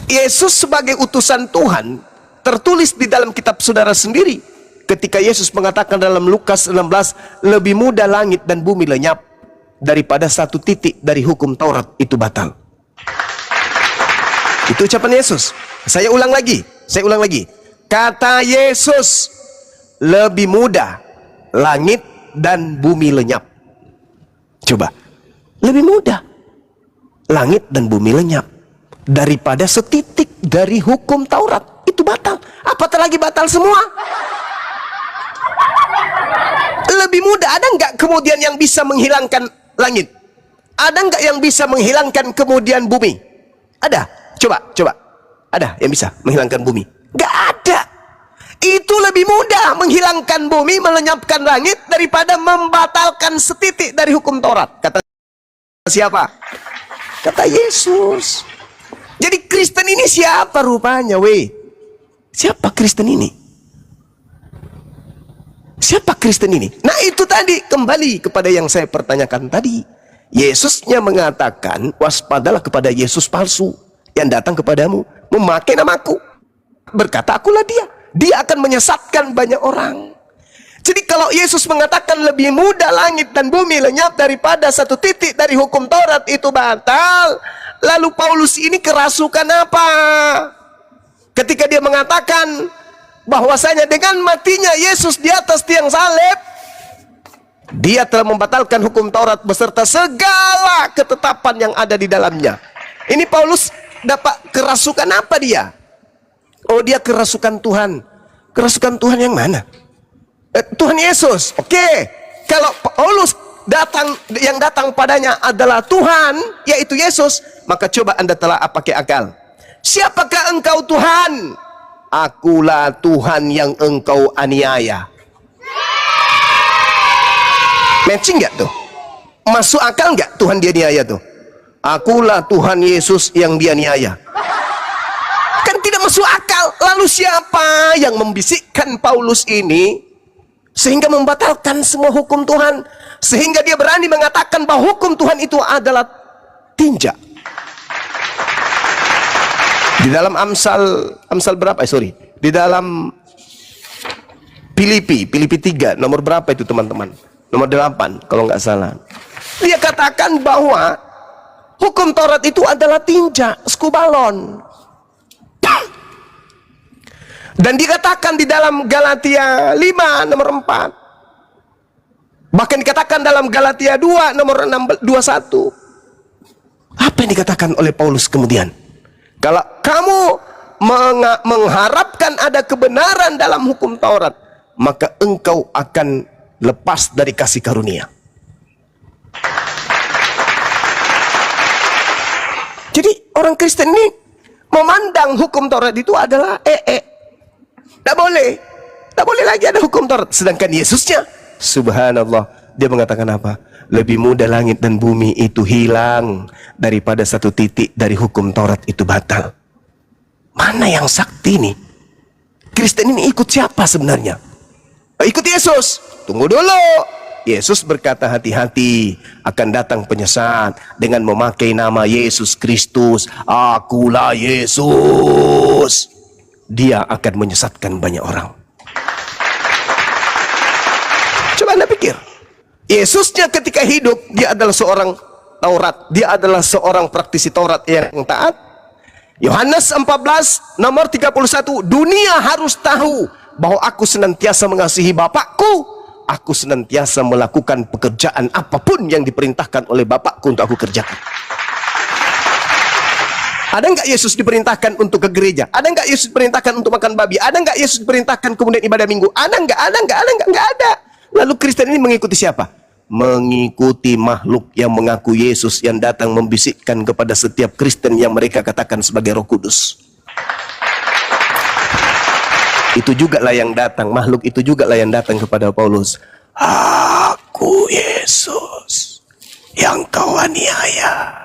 Yesus sebagai utusan Tuhan tertulis di dalam kitab saudara sendiri ketika Yesus mengatakan dalam Lukas 16, lebih mudah langit dan bumi lenyap daripada satu titik dari hukum Taurat itu batal. Itu ucapan Yesus. Saya ulang lagi. Kata Yesus, lebih mudah langit dan bumi lenyap. Coba, lebih mudah langit dan bumi lenyap daripada setitik dari hukum Taurat itu batal. Apatah lagi batal semua. Lebih mudah. Ada nggak kemudian yang bisa menghilangkan langit? Ada nggak yang bisa menghilangkan kemudian bumi? Ada. Coba. Ada yang bisa menghilangkan bumi? Nggak ada. Itu lebih mudah menghilangkan bumi, melenyapkan langit daripada membatalkan setitik dari hukum Taurat. Kata siapa? Kata Yesus. Jadi Kristen ini siapa rupanya, weh? Siapa Kristen ini? Siapa Kristen ini? Nah itu tadi, kembali kepada yang saya pertanyakan tadi. Yesusnya mengatakan, waspadalah kepada Yesus palsu yang datang kepadamu, memakai namaku. Berkata, akulah dia. Dia akan menyesatkan banyak orang. Jadi kalau Yesus mengatakan lebih mudah langit dan bumi lenyap daripada satu titik dari hukum Taurat itu batal, lalu Paulus ini kerasukan apa? Ketika dia mengatakan bahwasanya dengan matinya Yesus di atas tiang salib, dia telah membatalkan hukum Taurat beserta segala ketetapan yang ada di dalamnya. Ini Paulus dapat kerasukan apa dia? Oh, dia kerasukan Tuhan. Kerasukan Tuhan yang mana? Tuhan Yesus. Oke. Kalau Paulus yang datang padanya adalah Tuhan, yaitu Yesus, maka coba Anda telah pakai akal. Siapakah engkau Tuhan? Akulah Tuhan yang engkau aniaya. Matching nggak tuh? Masuk akal nggak Tuhan dia aniaya tuh? Akulah Tuhan Yesus yang dianiaya. Kan tidak masuk akal. Lalu siapa yang membisikkan Paulus ini sehingga membatalkan semua hukum Tuhan, sehingga dia berani mengatakan bahwa hukum Tuhan itu adalah tinja? Di dalam Amsal berapa? Di dalam Filipi 3 nomor berapa itu teman-teman? Nomor 8 kalau nggak salah. Dia katakan bahwa hukum Taurat itu adalah tinja, skubalon. Dan dikatakan di dalam Galatia 5 nomor 4. Bahkan dikatakan dalam Galatia 2 nomor 21. Apa yang dikatakan oleh Paulus kemudian? Kalau kamu mengharapkan ada kebenaran dalam hukum Taurat, maka engkau akan lepas dari kasih karunia. Jadi orang Kristen ini memandang hukum Taurat itu adalah tidak boleh lagi ada hukum Taurat. Sedangkan Yesusnya, subhanallah, dia mengatakan apa? Lebih mudah langit dan bumi itu hilang daripada satu titik dari hukum Taurat itu batal. Mana yang sakti nih? Kristen ini ikut siapa sebenarnya? Ikut Yesus. Tunggu dulu. Yesus berkata, hati-hati, akan datang penyesat dengan memakai nama Yesus Kristus. Akulah Yesus. Dia akan menyesatkan banyak orang. Coba Anda pikir, Yesusnya ketika hidup, dia adalah seorang Taurat, dia adalah seorang praktisi Taurat yang taat. Yohanes 14 nomor 31, dunia harus tahu bahwa aku senantiasa mengasihi Bapakku. Aku senantiasa melakukan pekerjaan apapun yang diperintahkan oleh Bapakku untuk aku kerjakan. Ada nggak Yesus diperintahkan untuk ke gereja? Ada nggak Yesus diperintahkan untuk makan babi? Ada nggak Yesus diperintahkan kemudian ibadah minggu? Ada nggak? Nggak ada. Lalu Kristen ini mengikuti siapa? Mengikuti makhluk yang mengaku Yesus, yang datang membisikkan kepada setiap Kristen yang mereka katakan sebagai Roh Kudus. Itu juga lah yang datang, makhluk itu juga lah yang datang kepada Paulus. Aku Yesus yang kau aniaya.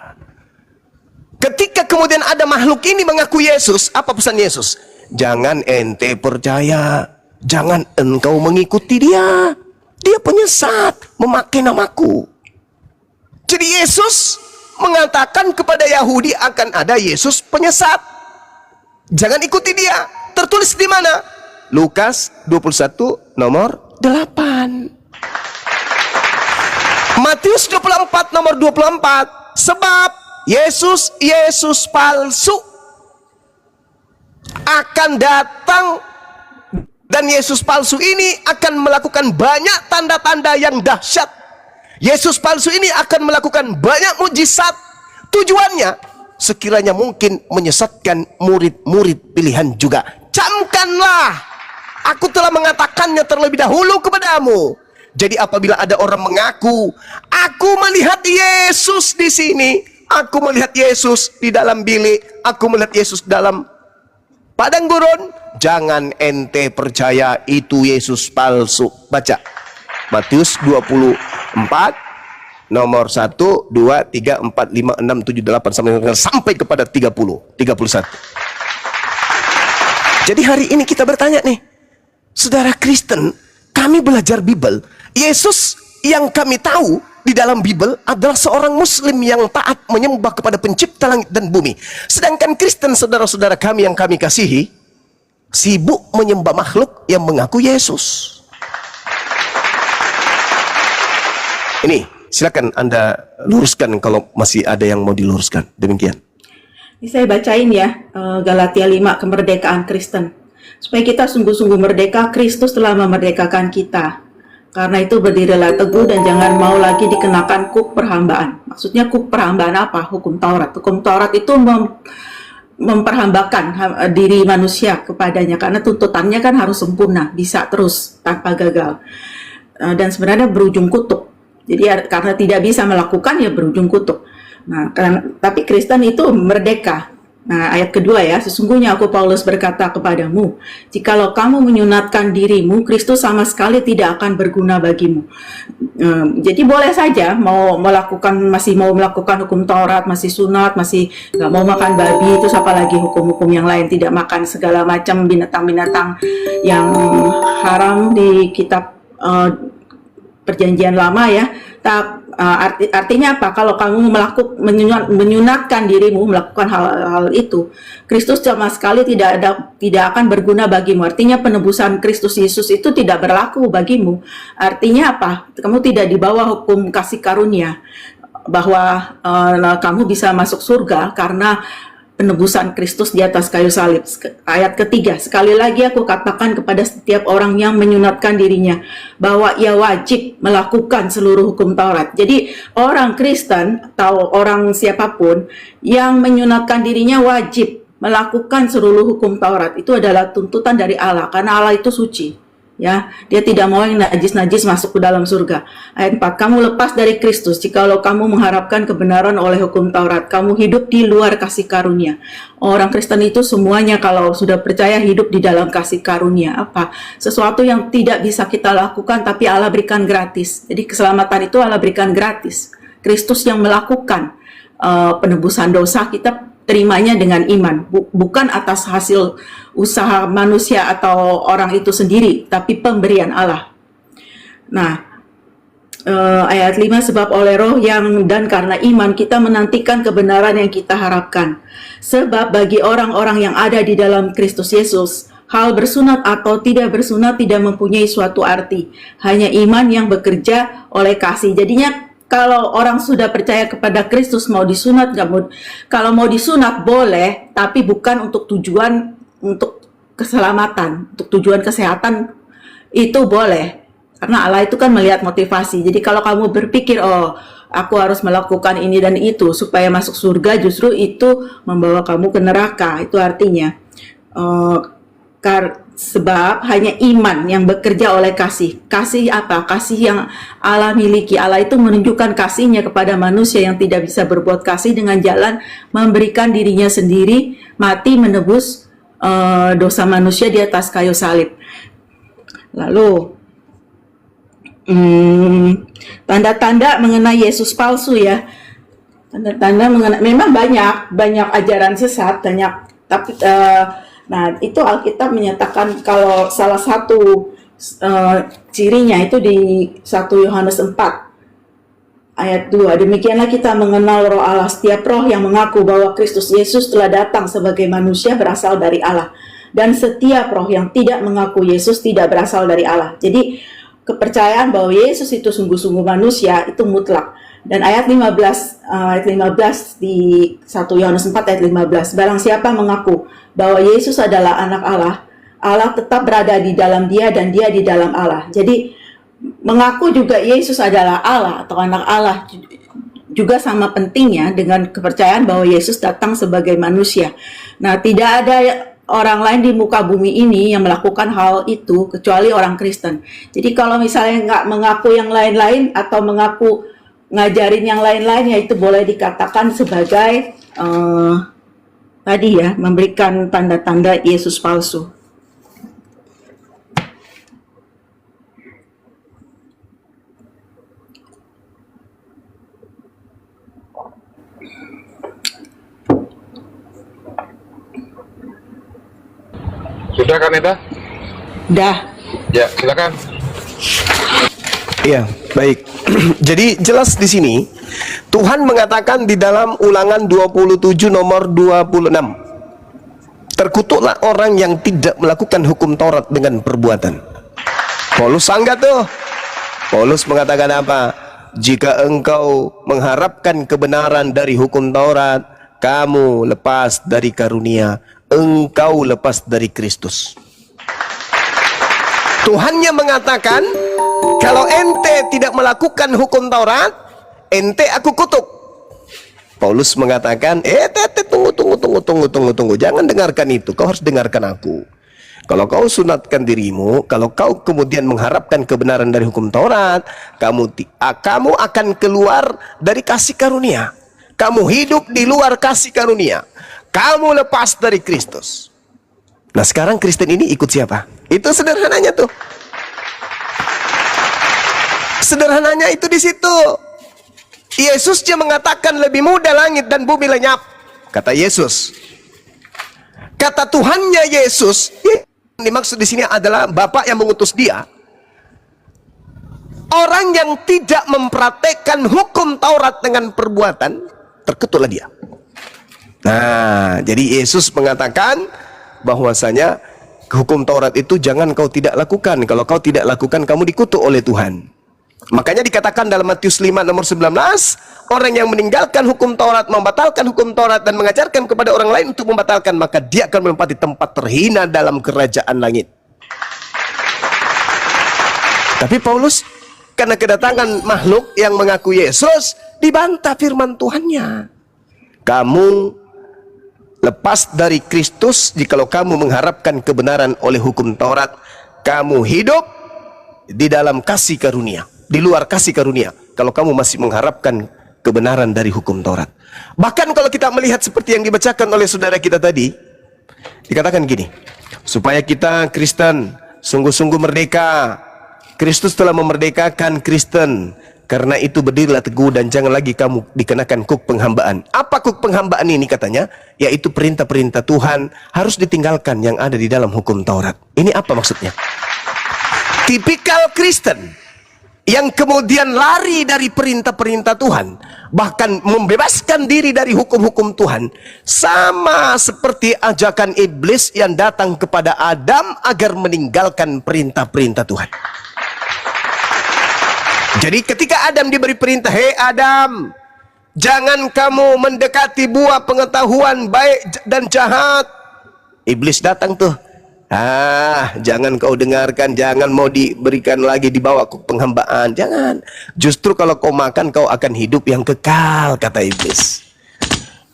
Ketika kemudian ada makhluk ini mengaku Yesus, apa pesan Yesus? Jangan ente percaya, jangan engkau mengikuti dia. Dia penyesat, memakai namaku. Jadi Yesus mengatakan kepada Yahudi akan ada Yesus penyesat. Jangan ikuti dia. Tertulis di mana? Lukas 21 nomor 8. Matius 24 nomor 24. Sebab Yesus palsu akan datang, dan Yesus palsu ini akan melakukan banyak tanda-tanda yang dahsyat. Yesus palsu ini akan melakukan banyak mujizat. Tujuannya sekiranya mungkin menyesatkan murid-murid pilihan juga. Camkanlah, aku telah mengatakannya terlebih dahulu kepadamu. Jadi apabila ada orang mengaku, aku melihat Yesus di sini, aku melihat Yesus di dalam bilik, aku melihat Yesus dalam padang gurun, jangan ente percaya itu Yesus palsu. Baca Matius 24 nomor 1, 2, 3, 4, 5, 6, 7, 8 sampai kepada 30, 31. Jadi hari ini kita bertanya nih, saudara Kristen, kami belajar Bible. Yesus yang kami tahu di dalam Bible adalah seorang Muslim yang taat menyembah kepada pencipta langit dan bumi. Sedangkan Kristen, saudara-saudara kami yang kami kasihi, sibuk menyembah makhluk yang mengaku Yesus. Ini silakan Anda luruskan kalau masih ada yang mau diluruskan. Demikian. Ini saya bacain ya, Galatia 5, kemerdekaan Kristen. Supaya kita sungguh-sungguh merdeka, Kristus telah memerdekakan kita. Karena itu berdirilah teguh dan jangan mau lagi dikenakan kuk perhambaan. Maksudnya kuk perhambaan apa? Hukum Taurat. Hukum Taurat itu memperhambakan diri manusia kepadanya. Karena tuntutannya kan harus sempurna, bisa terus tanpa gagal. Dan sebenarnya berujung kutuk. Jadi karena tidak bisa melakukan, ya berujung kutuk. Nah, tapi Kristen itu merdeka. Nah, ayat kedua ya, sesungguhnya aku Paulus berkata kepadamu, jikalau kamu menyunatkan dirimu, Kristus sama sekali tidak akan berguna bagimu. Jadi boleh saja masih mau melakukan hukum Taurat, masih sunat, masih nggak mau makan babi, itu apalagi hukum-hukum yang lain, tidak makan segala macam binatang-binatang yang haram di kitab Perjanjian Lama ya. Artinya apa? Kalau kamu menyunatkan dirimu melakukan hal-hal itu, Kristus sama sekali tidak akan berguna bagimu. Artinya penebusan Kristus Yesus itu tidak berlaku bagimu. Artinya apa? Kamu tidak di bawah hukum kasih karunia, bahwa kamu bisa masuk surga karena penebusan Kristus di atas kayu salib. Ayat ketiga, sekali lagi aku katakan kepada setiap orang yang menyunatkan dirinya bahwa ia wajib melakukan seluruh hukum Taurat. Jadi orang Kristen atau orang siapapun yang menyunatkan dirinya wajib melakukan seluruh hukum Taurat. Itu adalah tuntutan dari Allah, karena Allah itu suci. Ya, dia tidak mau yang najis-najis masuk ke dalam surga. Ayat 4, kamu lepas dari Kristus jikalau kamu mengharapkan kebenaran oleh hukum Taurat. Kamu hidup di luar kasih karunia. Orang Kristen itu semuanya kalau sudah percaya hidup di dalam kasih karunia. Apa? Sesuatu yang tidak bisa kita lakukan tapi Allah berikan gratis. Jadi keselamatan itu Allah berikan gratis. Kristus yang melakukan penebusan dosa, kita terimanya dengan iman, bukan atas hasil usaha manusia atau orang itu sendiri, tapi pemberian Allah. Nah, ayat 5, sebab oleh roh dan karena iman kita menantikan kebenaran yang kita harapkan. Sebab bagi orang-orang yang ada di dalam Kristus Yesus, hal bersunat atau tidak bersunat tidak mempunyai suatu arti. Hanya iman yang bekerja oleh kasih. Jadinya kalau orang sudah percaya kepada Kristus, mau disunat kalau mau disunat boleh, tapi bukan untuk tujuan untuk keselamatan, untuk tujuan kesehatan itu boleh. Karena Allah itu kan melihat motivasi. Jadi kalau kamu berpikir, oh aku harus melakukan ini dan itu supaya masuk surga, justru itu membawa kamu ke neraka. Itu artinya sebab hanya iman yang bekerja oleh kasih. Kasih apa? Kasih yang Allah miliki. Allah itu menunjukkan kasihnya kepada manusia yang tidak bisa berbuat kasih dengan jalan memberikan dirinya sendiri mati menebus dosa manusia di atas kayu salib. Lalu tanda-tanda mengenai Yesus palsu ya. Tanda-tanda mengenai, memang banyak ajaran sesat, tapi nah, itu Alkitab menyatakan kalau salah satu cirinya itu di 1 Yohanes 4 ayat 2. Demikianlah kita mengenal roh Allah. Setiap roh yang mengaku bahwa Kristus Yesus telah datang sebagai manusia berasal dari Allah. Dan setiap roh yang tidak mengaku Yesus tidak berasal dari Allah. Jadi kepercayaan bahwa Yesus itu sungguh-sungguh manusia itu mutlak. Dan ayat 15 di 1 Yohanes 4 ayat 15, barang siapa mengaku bahwa Yesus adalah anak Allah, Allah tetap berada di dalam dia dan dia di dalam Allah. Jadi mengaku juga Yesus adalah Allah atau anak Allah juga sama pentingnya dengan kepercayaan bahwa Yesus datang sebagai manusia. Nah, tidak ada orang lain di muka bumi ini yang melakukan hal itu kecuali orang Kristen. Jadi kalau misalnya nggak mengaku yang lain-lain atau mengaku ngajarin yang lain-lain, ya itu boleh dikatakan sebagai tadi ya, memberikan tanda-tanda Yesus palsu. Sudah kan Nita? Dah. Ya, silakan. Iya, baik. Jadi jelas di sini Tuhan mengatakan di dalam Ulangan 27 nomor 26, terkutuklah orang yang tidak melakukan hukum Taurat dengan perbuatan. Paulus sanggah tuh. Paulus mengatakan apa? Jika engkau mengharapkan kebenaran dari hukum Taurat, kamu lepas dari karunia, engkau lepas dari Kristus. Tuhannya mengatakan, kalau ente tidak melakukan hukum Taurat, ente aku kutuk. Paulus mengatakan, tunggu, jangan dengarkan itu, kau harus dengarkan aku. Kalau kau sunatkan dirimu, kalau kau kemudian mengharapkan kebenaran dari hukum Taurat, kamu akan keluar dari kasih karunia. Kamu hidup di luar kasih karunia. Kamu lepas dari Kristus. Nah sekarang Kristen ini ikut siapa? Itu sederhananya tuh. Sederhananya itu di situ. Yesus dia mengatakan lebih mudah langit dan bumi lenyap. Kata Yesus. Kata Tuhannya Yesus, yang dimaksud di sini adalah Bapa yang mengutus dia. Orang yang tidak mempraktekkan hukum Taurat dengan perbuatan, terkutuklah dia. Nah, jadi Yesus mengatakan bahwasanya hukum Taurat itu jangan kau tidak lakukan. Kalau kau tidak lakukan, kamu dikutuk oleh Tuhan. Makanya dikatakan dalam Matius 5 nomor 19, orang yang meninggalkan hukum Taurat, membatalkan hukum Taurat dan mengajarkan kepada orang lain untuk membatalkan, maka dia akan menempati tempat terhina dalam kerajaan langit. Tapi Paulus, karena kedatangan makhluk yang mengaku Yesus, dibantah firman Tuhannya. Kamu lepas dari Kristus jikalau kamu mengharapkan kebenaran oleh hukum Taurat. Kamu hidup di dalam kasih karunia, di luar kasih karunia, kalau kamu masih mengharapkan kebenaran dari hukum Taurat. Bahkan kalau kita melihat seperti yang dibacakan oleh saudara kita tadi, dikatakan gini, supaya kita Kristen sungguh-sungguh merdeka. Kristus telah memerdekakan Kristen. Karena itu berdirilah teguh dan jangan lagi kamu dikenakan kuk penghambaan. Apa kuk penghambaan ini katanya? Yaitu perintah-perintah Tuhan harus ditinggalkan yang ada di dalam hukum Taurat. Ini apa maksudnya? Tipikal Kristen yang kemudian lari dari perintah-perintah Tuhan, bahkan membebaskan diri dari hukum-hukum Tuhan, sama seperti ajakan iblis yang datang kepada Adam agar meninggalkan perintah-perintah Tuhan. Jadi ketika Adam diberi perintah, hei Adam, jangan kamu mendekati buah pengetahuan baik dan jahat. Iblis datang tuh, jangan kau dengarkan, jangan mau diberikan lagi, dibawa ke penghambaan, jangan. Justru kalau kau makan, kau akan hidup yang kekal, kata iblis.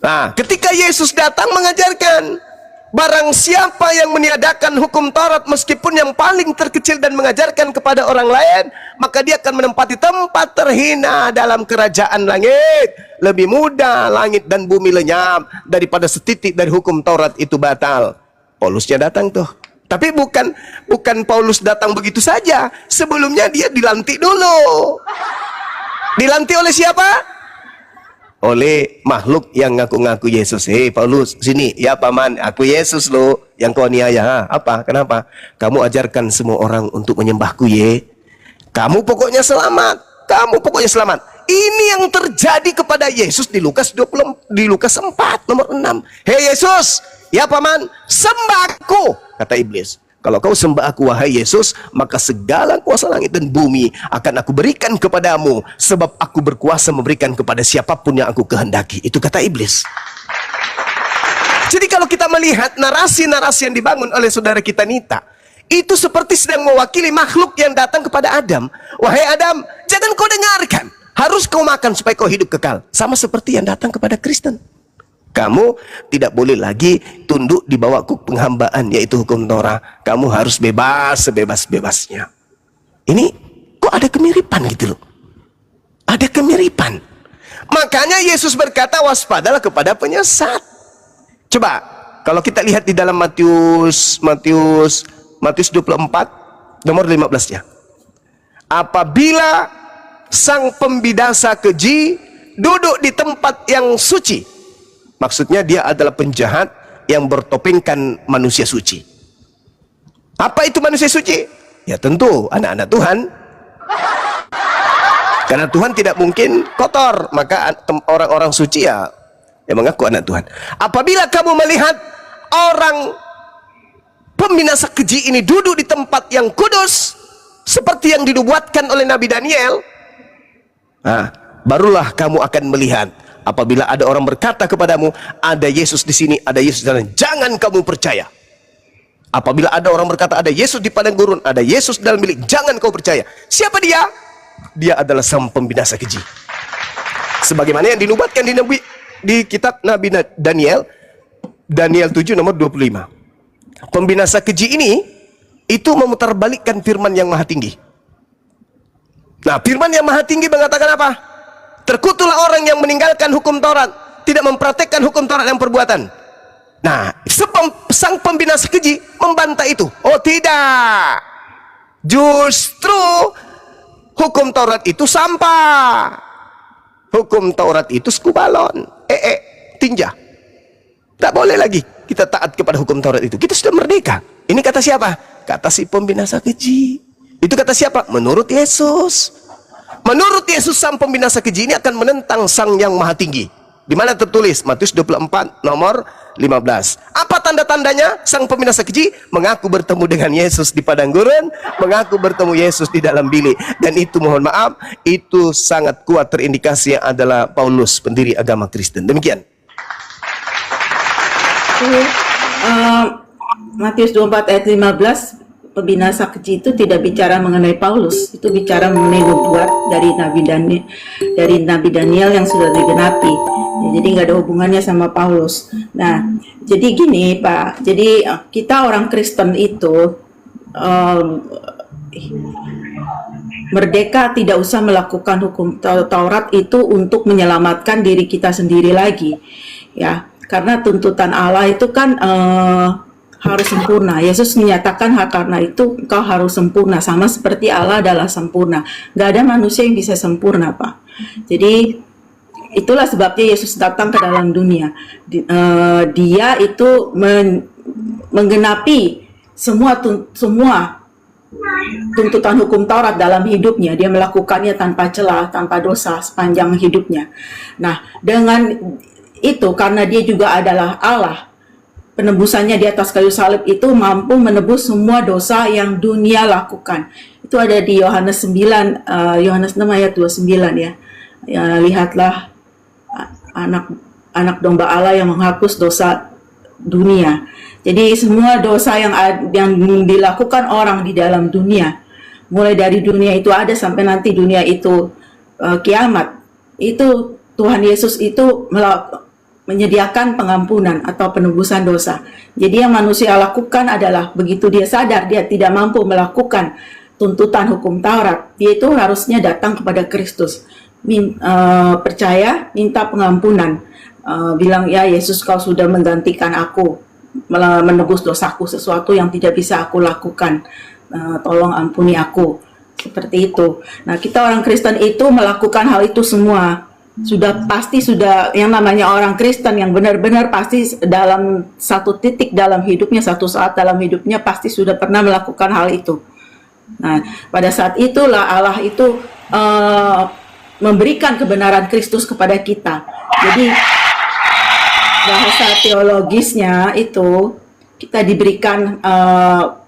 Nah, ketika Yesus datang mengajarkan, barang siapa yang meniadakan hukum Taurat meskipun yang paling terkecil dan mengajarkan kepada orang lain, maka dia akan menempati tempat terhina dalam kerajaan langit. Lebih mudah langit dan bumi lenyap daripada setitik dari hukum Taurat itu batal. Paulusnya datang tuh. Tapi bukan Paulus datang begitu saja. Sebelumnya dia dilantik dulu. Dilantik oleh siapa? Oleh makhluk yang ngaku-ngaku Yesus. Hei Paulus, sini. Ya paman, aku Yesus lo yang kau aniaya. Apa? Kenapa? Kamu ajarkan semua orang untuk menyembahku ye. Kamu pokoknya selamat. Kamu pokoknya selamat. Ini yang terjadi kepada Yesus di Lukas 4 nomor 6. Hei Yesus, ya paman, sembah aku, kata iblis. Kalau kau sembah aku wahai Yesus, maka segala kuasa langit dan bumi akan aku berikan kepadamu, sebab aku berkuasa memberikan kepada siapapun yang aku kehendaki. Itu kata iblis. Jadi kalau kita melihat narasi-narasi yang dibangun oleh saudara kita Nita, itu seperti sedang mewakili makhluk yang datang kepada Adam. Wahai Adam, jangan kau dengarkan, harus kau makan supaya kau hidup kekal. Sama seperti yang datang kepada Kristen. Kamu tidak boleh lagi tunduk di bawah kuk penghambaan, yaitu hukum Torah. Kamu harus bebas sebebas-bebasnya. Ini kok ada kemiripan gitu loh. Ada kemiripan. Makanya Yesus berkata, waspadalah kepada penyesat. Coba kalau kita lihat di dalam Matius 24 nomor 15-nya. Apabila sang pembinasa keji duduk di tempat yang suci, maksudnya dia adalah penjahat yang bertopengkan manusia suci. Apa itu manusia suci? Ya tentu anak-anak Tuhan. Karena Tuhan tidak mungkin kotor, maka orang-orang suci ya mengaku anak Tuhan. Apabila kamu melihat orang pembinasa keji ini duduk di tempat yang kudus, seperti yang dinubuatkan oleh Nabi Daniel, barulah kamu akan melihat. Apabila ada orang berkata kepadamu, ada Yesus di sini, ada Yesus di sana, jangan kamu percaya. Apabila ada orang berkata, ada Yesus di padang gurun, ada Yesus dalam bilik, jangan kau percaya. Siapa dia? Dia adalah sang pembinasa keji. Sebagaimana yang dinubuatkan di kitab Nabi Daniel 7 nomor 25. Pembinasa keji ini itu memutarbalikkan firman yang maha tinggi. Nah, firman yang maha tinggi mengatakan apa? Terkutuklah orang yang meninggalkan hukum Taurat, tidak mempraktekkan hukum Taurat yang perbuatan. Nah, sang pembinasa keji membantah itu. Oh tidak, justru hukum Taurat itu sampah. Hukum Taurat itu skubalon, tinja. Tak boleh lagi kita taat kepada hukum Taurat itu. Kita sudah merdeka. Ini kata siapa? Kata si pembinasa keji. Itu kata siapa? Menurut Yesus. Menurut Yesus, sang pembinasa keji ini akan menentang Sang Yang Maha Tinggi. Di mana tertulis? Matius 24 nomor 15. Apa tanda-tandanya? Sang pembinasa keji mengaku bertemu dengan Yesus di padang gurun, mengaku bertemu Yesus di dalam bilik. Dan itu, mohon maaf, itu sangat kuat terindikasi yang adalah Paulus, pendiri agama Kristen. Demikian. Matius 24 ayat 15, pembinasa keji itu tidak bicara mengenai Paulus, itu bicara mengenai nubuat dari Nabi Daniel yang sudah digenapi. Ya, jadi nggak ada hubungannya sama Paulus. Nah, jadi gini Pak, jadi kita orang Kristen itu merdeka, tidak usah melakukan hukum Taurat itu untuk menyelamatkan diri kita sendiri lagi, ya. Karena tuntutan Allah itu kan harus sempurna. Yesus menyatakan karena itu engkau harus sempurna, sama seperti Allah adalah sempurna. Gak ada manusia yang bisa sempurna, Pak. Jadi itulah sebabnya Yesus datang ke dalam dunia. Dia itu menggenapi semua tuntutan hukum Taurat dalam hidupnya. Dia melakukannya tanpa celah, tanpa dosa sepanjang hidupnya. Nah, dengan itu, karena dia juga adalah Allah, penebusannya di atas kayu salib itu mampu menebus semua dosa yang dunia lakukan. Itu ada di Yohanes 9, Yohanes 6 ayat 29 ya. Lihatlah anak domba Allah yang menghapus dosa dunia. Jadi semua dosa yang dilakukan orang di dalam dunia, mulai dari dunia itu ada sampai nanti dunia itu kiamat, itu Tuhan Yesus itu menyediakan pengampunan atau penebusan dosa. Jadi yang manusia lakukan adalah begitu dia sadar dia tidak mampu melakukan tuntutan hukum Taurat, dia itu harusnya datang kepada Kristus, percaya, minta pengampunan, bilang, ya Yesus, kau sudah menggantikan aku, menebus dosaku, sesuatu yang tidak bisa aku lakukan, tolong ampuni aku. Seperti itu. Nah, kita orang Kristen itu melakukan hal itu semua. Pasti yang namanya orang Kristen yang benar-benar pasti dalam satu titik dalam hidupnya, satu saat dalam hidupnya pasti sudah pernah melakukan hal itu. Nah, pada saat itulah Allah itu memberikan kebenaran Kristus kepada kita. Jadi bahasa teologisnya itu kita diberikan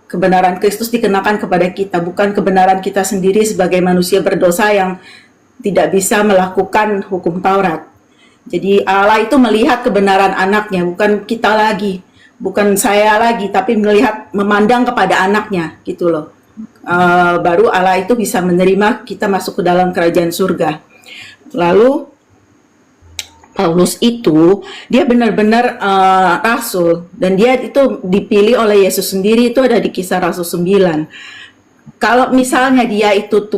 kebenaran Kristus dikenakan kepada kita, bukan kebenaran kita sendiri sebagai manusia berdosa yang tidak bisa melakukan hukum Taurat. Jadi Allah itu melihat kebenaran anaknya, bukan kita lagi, bukan saya lagi, tapi memandang kepada anaknya, gitu loh. Baru Allah itu bisa menerima kita masuk ke dalam kerajaan surga. Lalu Paulus itu dia benar-benar rasul, dan dia itu dipilih oleh Yesus sendiri, itu ada di Kisah Rasul 9. Kalau misalnya dia itu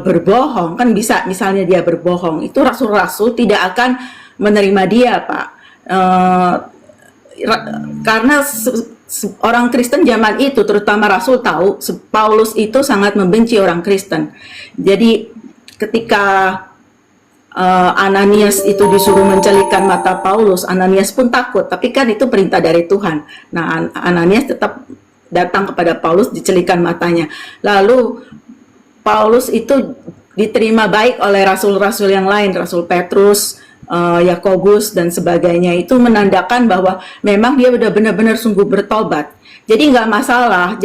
berbohong, kan bisa misalnya dia berbohong, itu rasul-rasul tidak akan menerima dia, Pak. Karena orang Kristen zaman itu, terutama rasul, tahu Paulus itu sangat membenci orang Kristen. Jadi ketika Ananias itu disuruh mencelikkan mata Paulus, Ananias pun takut, tapi kan itu perintah dari Tuhan. Nah, Ananias tetap datang kepada Paulus, dicelikan matanya. Lalu Paulus itu diterima baik oleh rasul-rasul yang lain, Rasul Petrus, Yakobus dan sebagainya. Itu menandakan bahwa memang dia benar-benar sungguh bertobat. Jadi nggak masalah.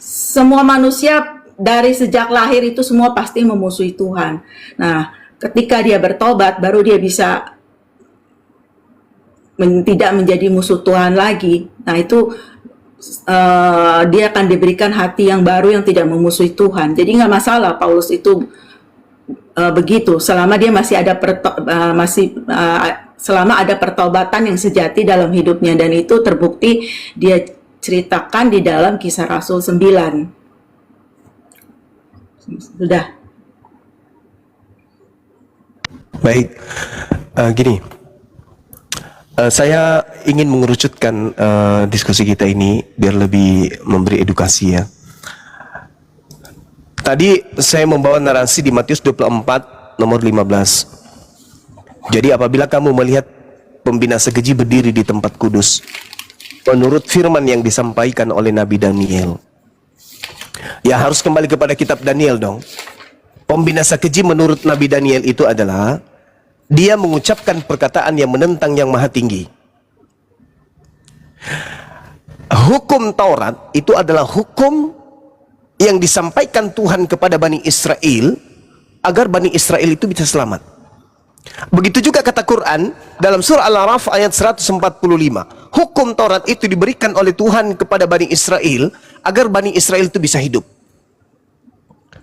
Semua manusia dari sejak lahir itu semua pasti memusuhi Tuhan. Nah, ketika dia bertobat, baru dia bisa tidak menjadi musuh Tuhan lagi. Nah, itu dia akan diberikan hati yang baru yang tidak memusuhi Tuhan. Jadi nggak masalah Paulus itu begitu, selama dia masih ada selama ada pertobatan yang sejati dalam hidupnya, dan itu terbukti dia ceritakan di dalam Kisah Rasul 9. Sudah. Baik, gini. Saya ingin mengerucutkan diskusi kita ini biar lebih memberi edukasi ya. Tadi saya membawa narasi di Matius 24 nomor 15. Jadi apabila kamu melihat pembinasa keji berdiri di tempat kudus, menurut firman yang disampaikan oleh Nabi Daniel, ya harus kembali kepada kitab Daniel dong. Pembinasa keji menurut Nabi Daniel itu adalah dia mengucapkan perkataan yang menentang yang maha tinggi. Hukum Taurat itu adalah hukum yang disampaikan Tuhan kepada Bani Israel agar Bani Israel itu bisa selamat. Begitu juga kata Quran dalam surah Al-A'raf ayat 145. Hukum Taurat itu diberikan oleh Tuhan kepada Bani Israel agar Bani Israel itu bisa hidup.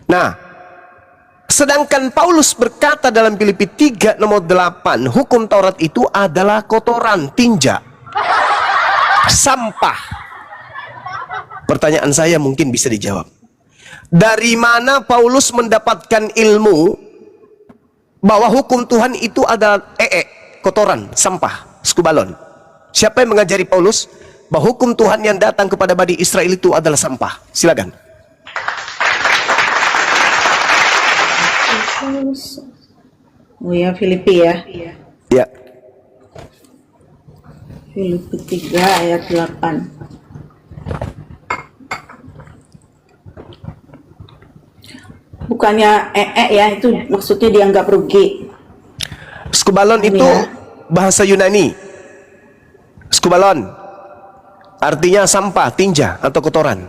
Nah, sedangkan Paulus berkata dalam Filipi 3 nomor 8, hukum Taurat itu adalah kotoran, tinja, sampah. Pertanyaan saya mungkin bisa dijawab. Dari mana Paulus mendapatkan ilmu bahwa hukum Tuhan itu adalah kotoran, sampah, skubalon? Siapa yang mengajari Paulus bahwa hukum Tuhan yang datang kepada Bani Israel itu adalah sampah? Silakan. Oh ya, Filipi ya. Ya. Filipi 3 ayat 8. Bukannya ya, itu maksudnya dianggap rugi. Skubalon itu bahasa Yunani. Skubalon artinya sampah, tinja atau kotoran.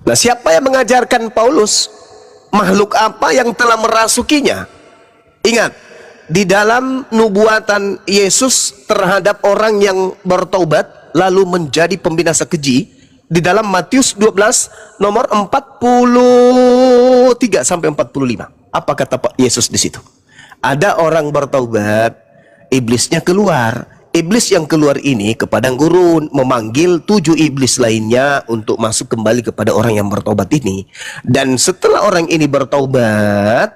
Nah, siapa yang mengajarkan Paulus? Makhluk apa yang telah merasukinya? Ingat, di dalam nubuatan Yesus terhadap orang yang bertaubat lalu menjadi pembinasa keji, di dalam Matius 12 nomor 43 sampai 45. Apa kata Pak Yesus di situ? Ada orang bertaubat, iblisnya keluar. Iblis yang keluar ini ke padang gurun memanggil 7 iblis lainnya untuk masuk kembali kepada orang yang bertobat ini. Dan setelah orang ini bertobat,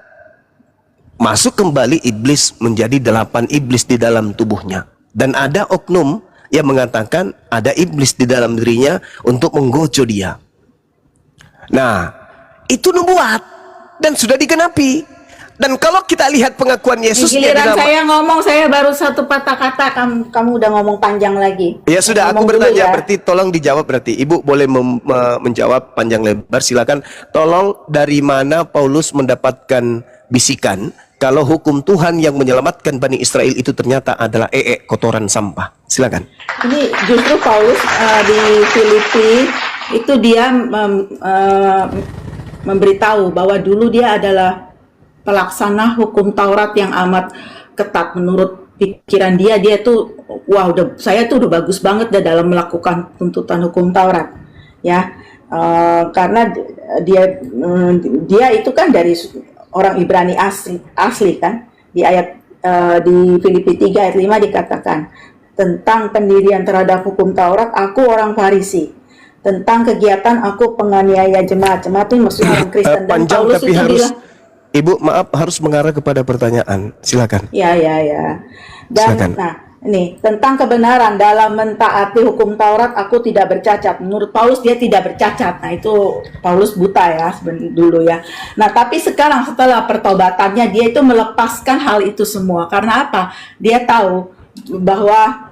masuk kembali iblis menjadi 8 iblis di dalam tubuhnya. Dan ada oknum yang mengatakan ada iblis di dalam dirinya untuk menggojo dia. Nah, itu nubuat dan sudah digenapi. Dan kalau kita lihat pengakuan Yesus, giliran saya ngomong, saya baru satu patah kata, kamu udah ngomong panjang lagi. Ya sudah, aku Ngomong bertanya, dulu ya. berarti tolong dijawab. Berarti Ibu boleh menjawab panjang lebar, silakan. Tolong, dari mana Paulus mendapatkan bisikan kalau hukum Tuhan yang menyelamatkan Bani Israel itu ternyata adalah kotoran sampah? Silakan. Ini justru Paulus di Filipi itu dia memberitahu bahwa dulu dia adalah pelaksana hukum Taurat yang amat ketat. Menurut pikiran dia tuh, wah, saya tuh udah bagus banget dalam melakukan tuntutan hukum Taurat, ya. Karena dia itu kan dari orang Ibrani asli kan. Di ayat di Filipi 3 ayat 5 dikatakan tentang pendirian terhadap hukum Taurat, aku orang Farisi. Tentang kegiatan, aku penganiaya jemaat. Jemaat itu maksudnya orang Kristen. Dan Panjang, Paulus tapi itu harus bilang, Ibu maaf, harus mengarah kepada pertanyaan. Silakan. Ya. Dan Silakan. nah, ini tentang kebenaran dalam mentaati hukum Taurat, aku tidak bercacat. Menurut Paulus dia tidak bercacat. Nah, itu Paulus buta ya dulu ya. Nah, tapi sekarang setelah pertobatannya dia itu melepaskan hal itu semua. Karena apa? Dia tahu bahwa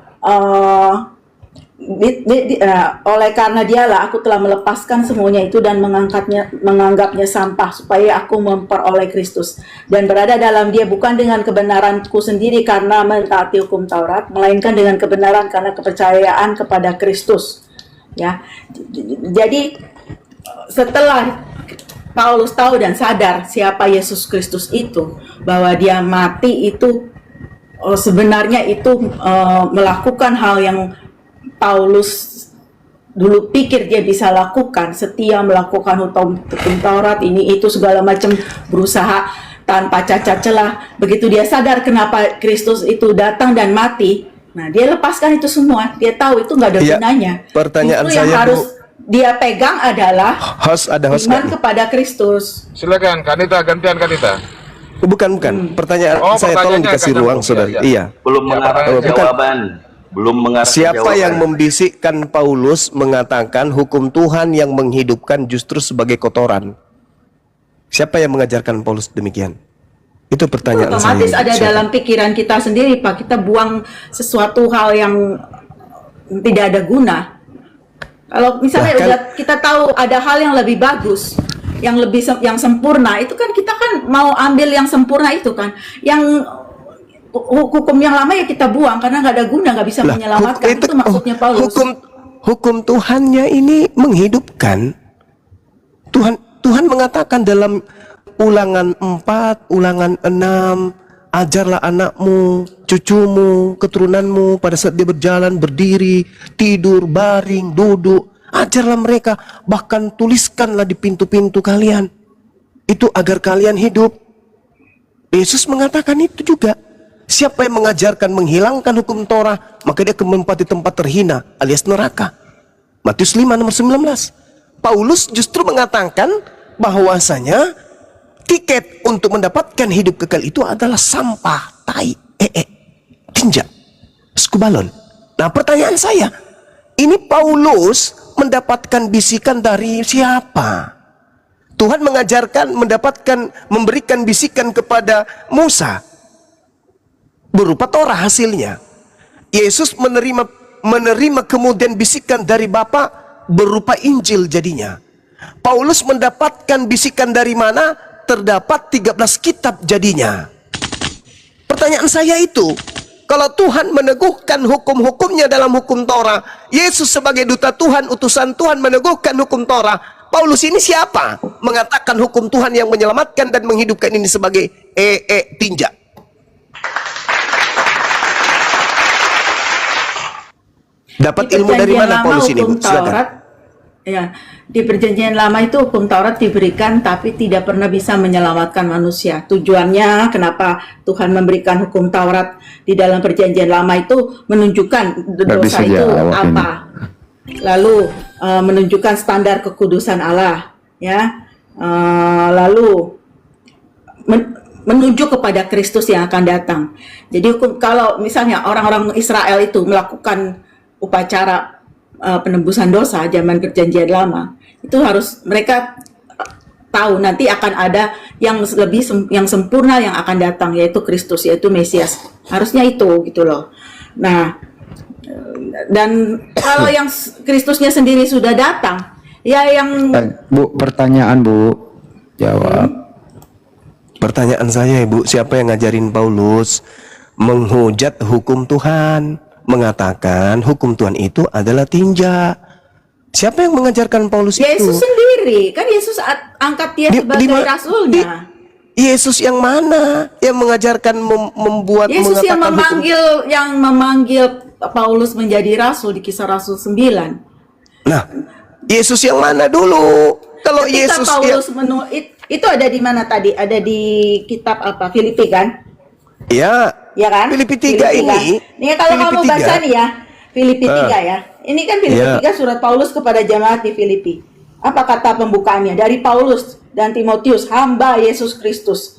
oleh karena dialah aku telah melepaskan semuanya itu dan menganggapnya sampah supaya aku memperoleh Kristus dan berada dalam dia, bukan dengan kebenaranku sendiri karena mentaati hukum Taurat, melainkan dengan kebenaran karena kepercayaan kepada Kristus, ya. Jadi setelah Paulus tahu dan sadar siapa Yesus Kristus itu, bahwa dia mati itu sebenarnya itu melakukan hal yang Paulus dulu pikir dia bisa lakukan, setia melakukan hukum Taurat ini itu segala macam, berusaha tanpa cacat celah. Begitu dia sadar kenapa Kristus itu datang dan mati, nah dia lepaskan itu semua. Dia tahu itu nggak ada gunanya. Pertanyaan itu yang saya, harus Bu, dia pegang adalah host iman kepada Kristus. Silakan, Kanita, gantian Kanita. Bukan. Pertanyaan Oh, saya tolong pertanyaannya dikasih akan ruang, nyambung. saudari. Ya. Iya. Belum mengarah ke bukan. jawaban. Belum mengarah ke Siapa jawaban. yang membisikkan Paulus mengatakan hukum Tuhan yang menghidupkan justru sebagai kotoran? Siapa yang mengajarkan Paulus demikian? Itu pertanyaan saya. Otomatis ada Siapa? dalam pikiran kita sendiri, Pak. Kita buang sesuatu hal yang tidak ada guna. Kalau misalnya Bahkan- udah kita tahu ada hal yang lebih bagus, yang yang sempurna, itu kan kita kan mau ambil yang sempurna itu kan. Yang hukum yang lama ya kita buang karena nggak ada guna, nggak bisa Lah, menyelamatkan. Itu maksudnya Paulus. Hukum Tuhannya ini menghidupkan. Tuhan mengatakan dalam Ulangan 4, Ulangan 6, ajarlah anakmu, cucumu, keturunanmu pada saat dia berjalan, berdiri, tidur, baring, duduk. Ajarlah mereka, bahkan tuliskanlah di pintu-pintu kalian. Itu agar kalian hidup. Yesus mengatakan itu juga. Siapa yang mengajarkan menghilangkan hukum Torah, maka dia akan menempati tempat terhina alias neraka. Matius 5 nomor 19. Paulus justru mengatakan bahwasanya tiket untuk mendapatkan hidup kekal itu adalah sampah, tai, tinja, skubalon. Nah, pertanyaan saya, ini Paulus mendapatkan bisikan dari siapa? Tuhan mengajarkan, memberikan bisikan kepada Musa berupa Torah hasilnya. Yesus menerima kemudian bisikan dari Bapa berupa Injil jadinya. Paulus mendapatkan bisikan dari mana? Terdapat 13 kitab jadinya. Pertanyaan saya itu, kalau Tuhan meneguhkan hukum-hukumnya dalam hukum Torah, Yesus sebagai duta Tuhan, utusan Tuhan meneguhkan hukum Torah, Paulus ini siapa? Mengatakan hukum Tuhan yang menyelamatkan dan menghidupkan ini sebagai tinja. Dapat ilmu dari mana Paulus ini, Bu? Silakan. Ya, di perjanjian lama itu hukum Taurat diberikan tapi tidak pernah bisa menyelamatkan manusia. Tujuannya kenapa Tuhan memberikan hukum Taurat di dalam perjanjian lama itu menunjukkan dosa itu apa. Lalu menunjukkan standar kekudusan Allah, ya. Lalu menuju kepada Kristus yang akan datang. Jadi kalau misalnya orang-orang Israel itu melakukan upacara penebusan dosa zaman perjanjian lama, itu harus mereka tahu nanti akan ada yang lebih yang sempurna yang akan datang, yaitu Kristus, yaitu Mesias. Harusnya itu gitu loh. Nah, dan kalau yang Kristusnya sendiri sudah datang, ya yang Bu, pertanyaan Bu, jawab. Pertanyaan saya, Ibu, siapa yang ngajarin Paulus menghujat hukum Tuhan? Mengatakan hukum Tuhan itu adalah tinja. Siapa yang mengajarkan Paulus itu? Yesus sendiri. Kan Yesus angkat dia sebagai rasulnya. Yesus yang mana yang mengajarkan membuat Yesus yang mengatakan memanggil Paulus menjadi rasul di Kisah Rasul 9. Nah, Yesus yang mana dulu? Kalau Ketika Yesus Paulus itu ada di mana tadi? Ada di kitab apa? Filipi kan? Ya kan? Filipi 3 ini. Kan? Nih kalau Filipi kamu baca 3. nih ya, Filipi 3 ya. Ini kan Filipi 3 surat Paulus kepada jemaat di Filipi. Apa kata pembukaannya? Dari Paulus dan Timotius, hamba Yesus Kristus.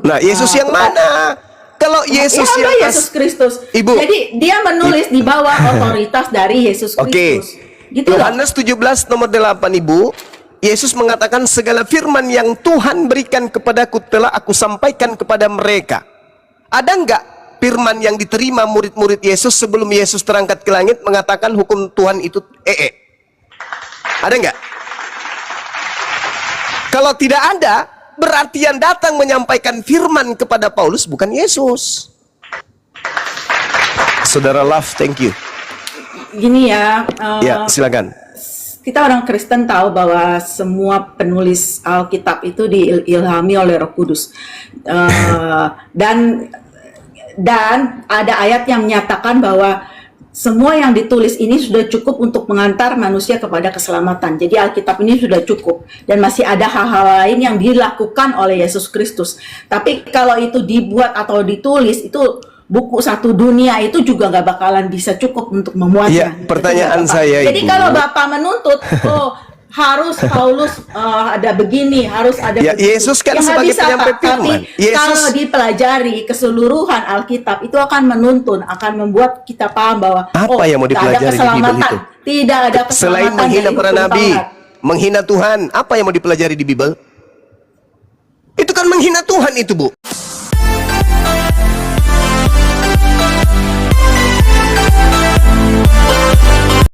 Nah, Yesus yang mana? Kalau Yesus hamba yang Yesus Kristus. Ibu. Jadi dia menulis di bawah otoritas dari Yesus Kristus. Gitu loh. Yohanes 17 nomor 8, Ibu. Yesus mengatakan segala firman yang Tuhan berikan kepadaku telah aku sampaikan kepada mereka. Ada enggak firman yang diterima murid-murid Yesus sebelum Yesus terangkat ke langit mengatakan hukum Tuhan itu Ada enggak? Kalau tidak ada, berarti yang datang menyampaikan firman kepada Paulus bukan Yesus. Saudara Love, thank you. Gini ya. Ya, silakan. Kita orang Kristen tahu bahwa semua penulis Alkitab itu diilhami oleh Roh Kudus. Dan ada ayat yang menyatakan bahwa semua yang ditulis ini sudah cukup untuk mengantar manusia kepada keselamatan. Jadi Alkitab ini sudah cukup dan masih ada hal-hal lain yang dilakukan oleh Yesus Kristus. Tapi kalau itu dibuat atau ditulis, itu buku satu dunia itu juga nggak bakalan bisa cukup untuk memuatnya. Iya, pertanyaan saya, Jadi Ibu. kalau Bapak menuntut, harus Paulus ada begini, harus ada Ya, begitu. Yesus kan nggak sebagai bisa, penyampai Pak. Tapi firman. Yesus- kalau dipelajari keseluruhan Alkitab itu akan menuntun, akan membuat kita paham bahwa Apa yang mau tidak ada dipelajari di Bible keselamatan, itu? tidak ada keselamatan Selain menghina dari para hukum nabi, Taurat. menghina Tuhan, apa yang mau dipelajari di Bible? Itu kan menghina Tuhan itu, Bu.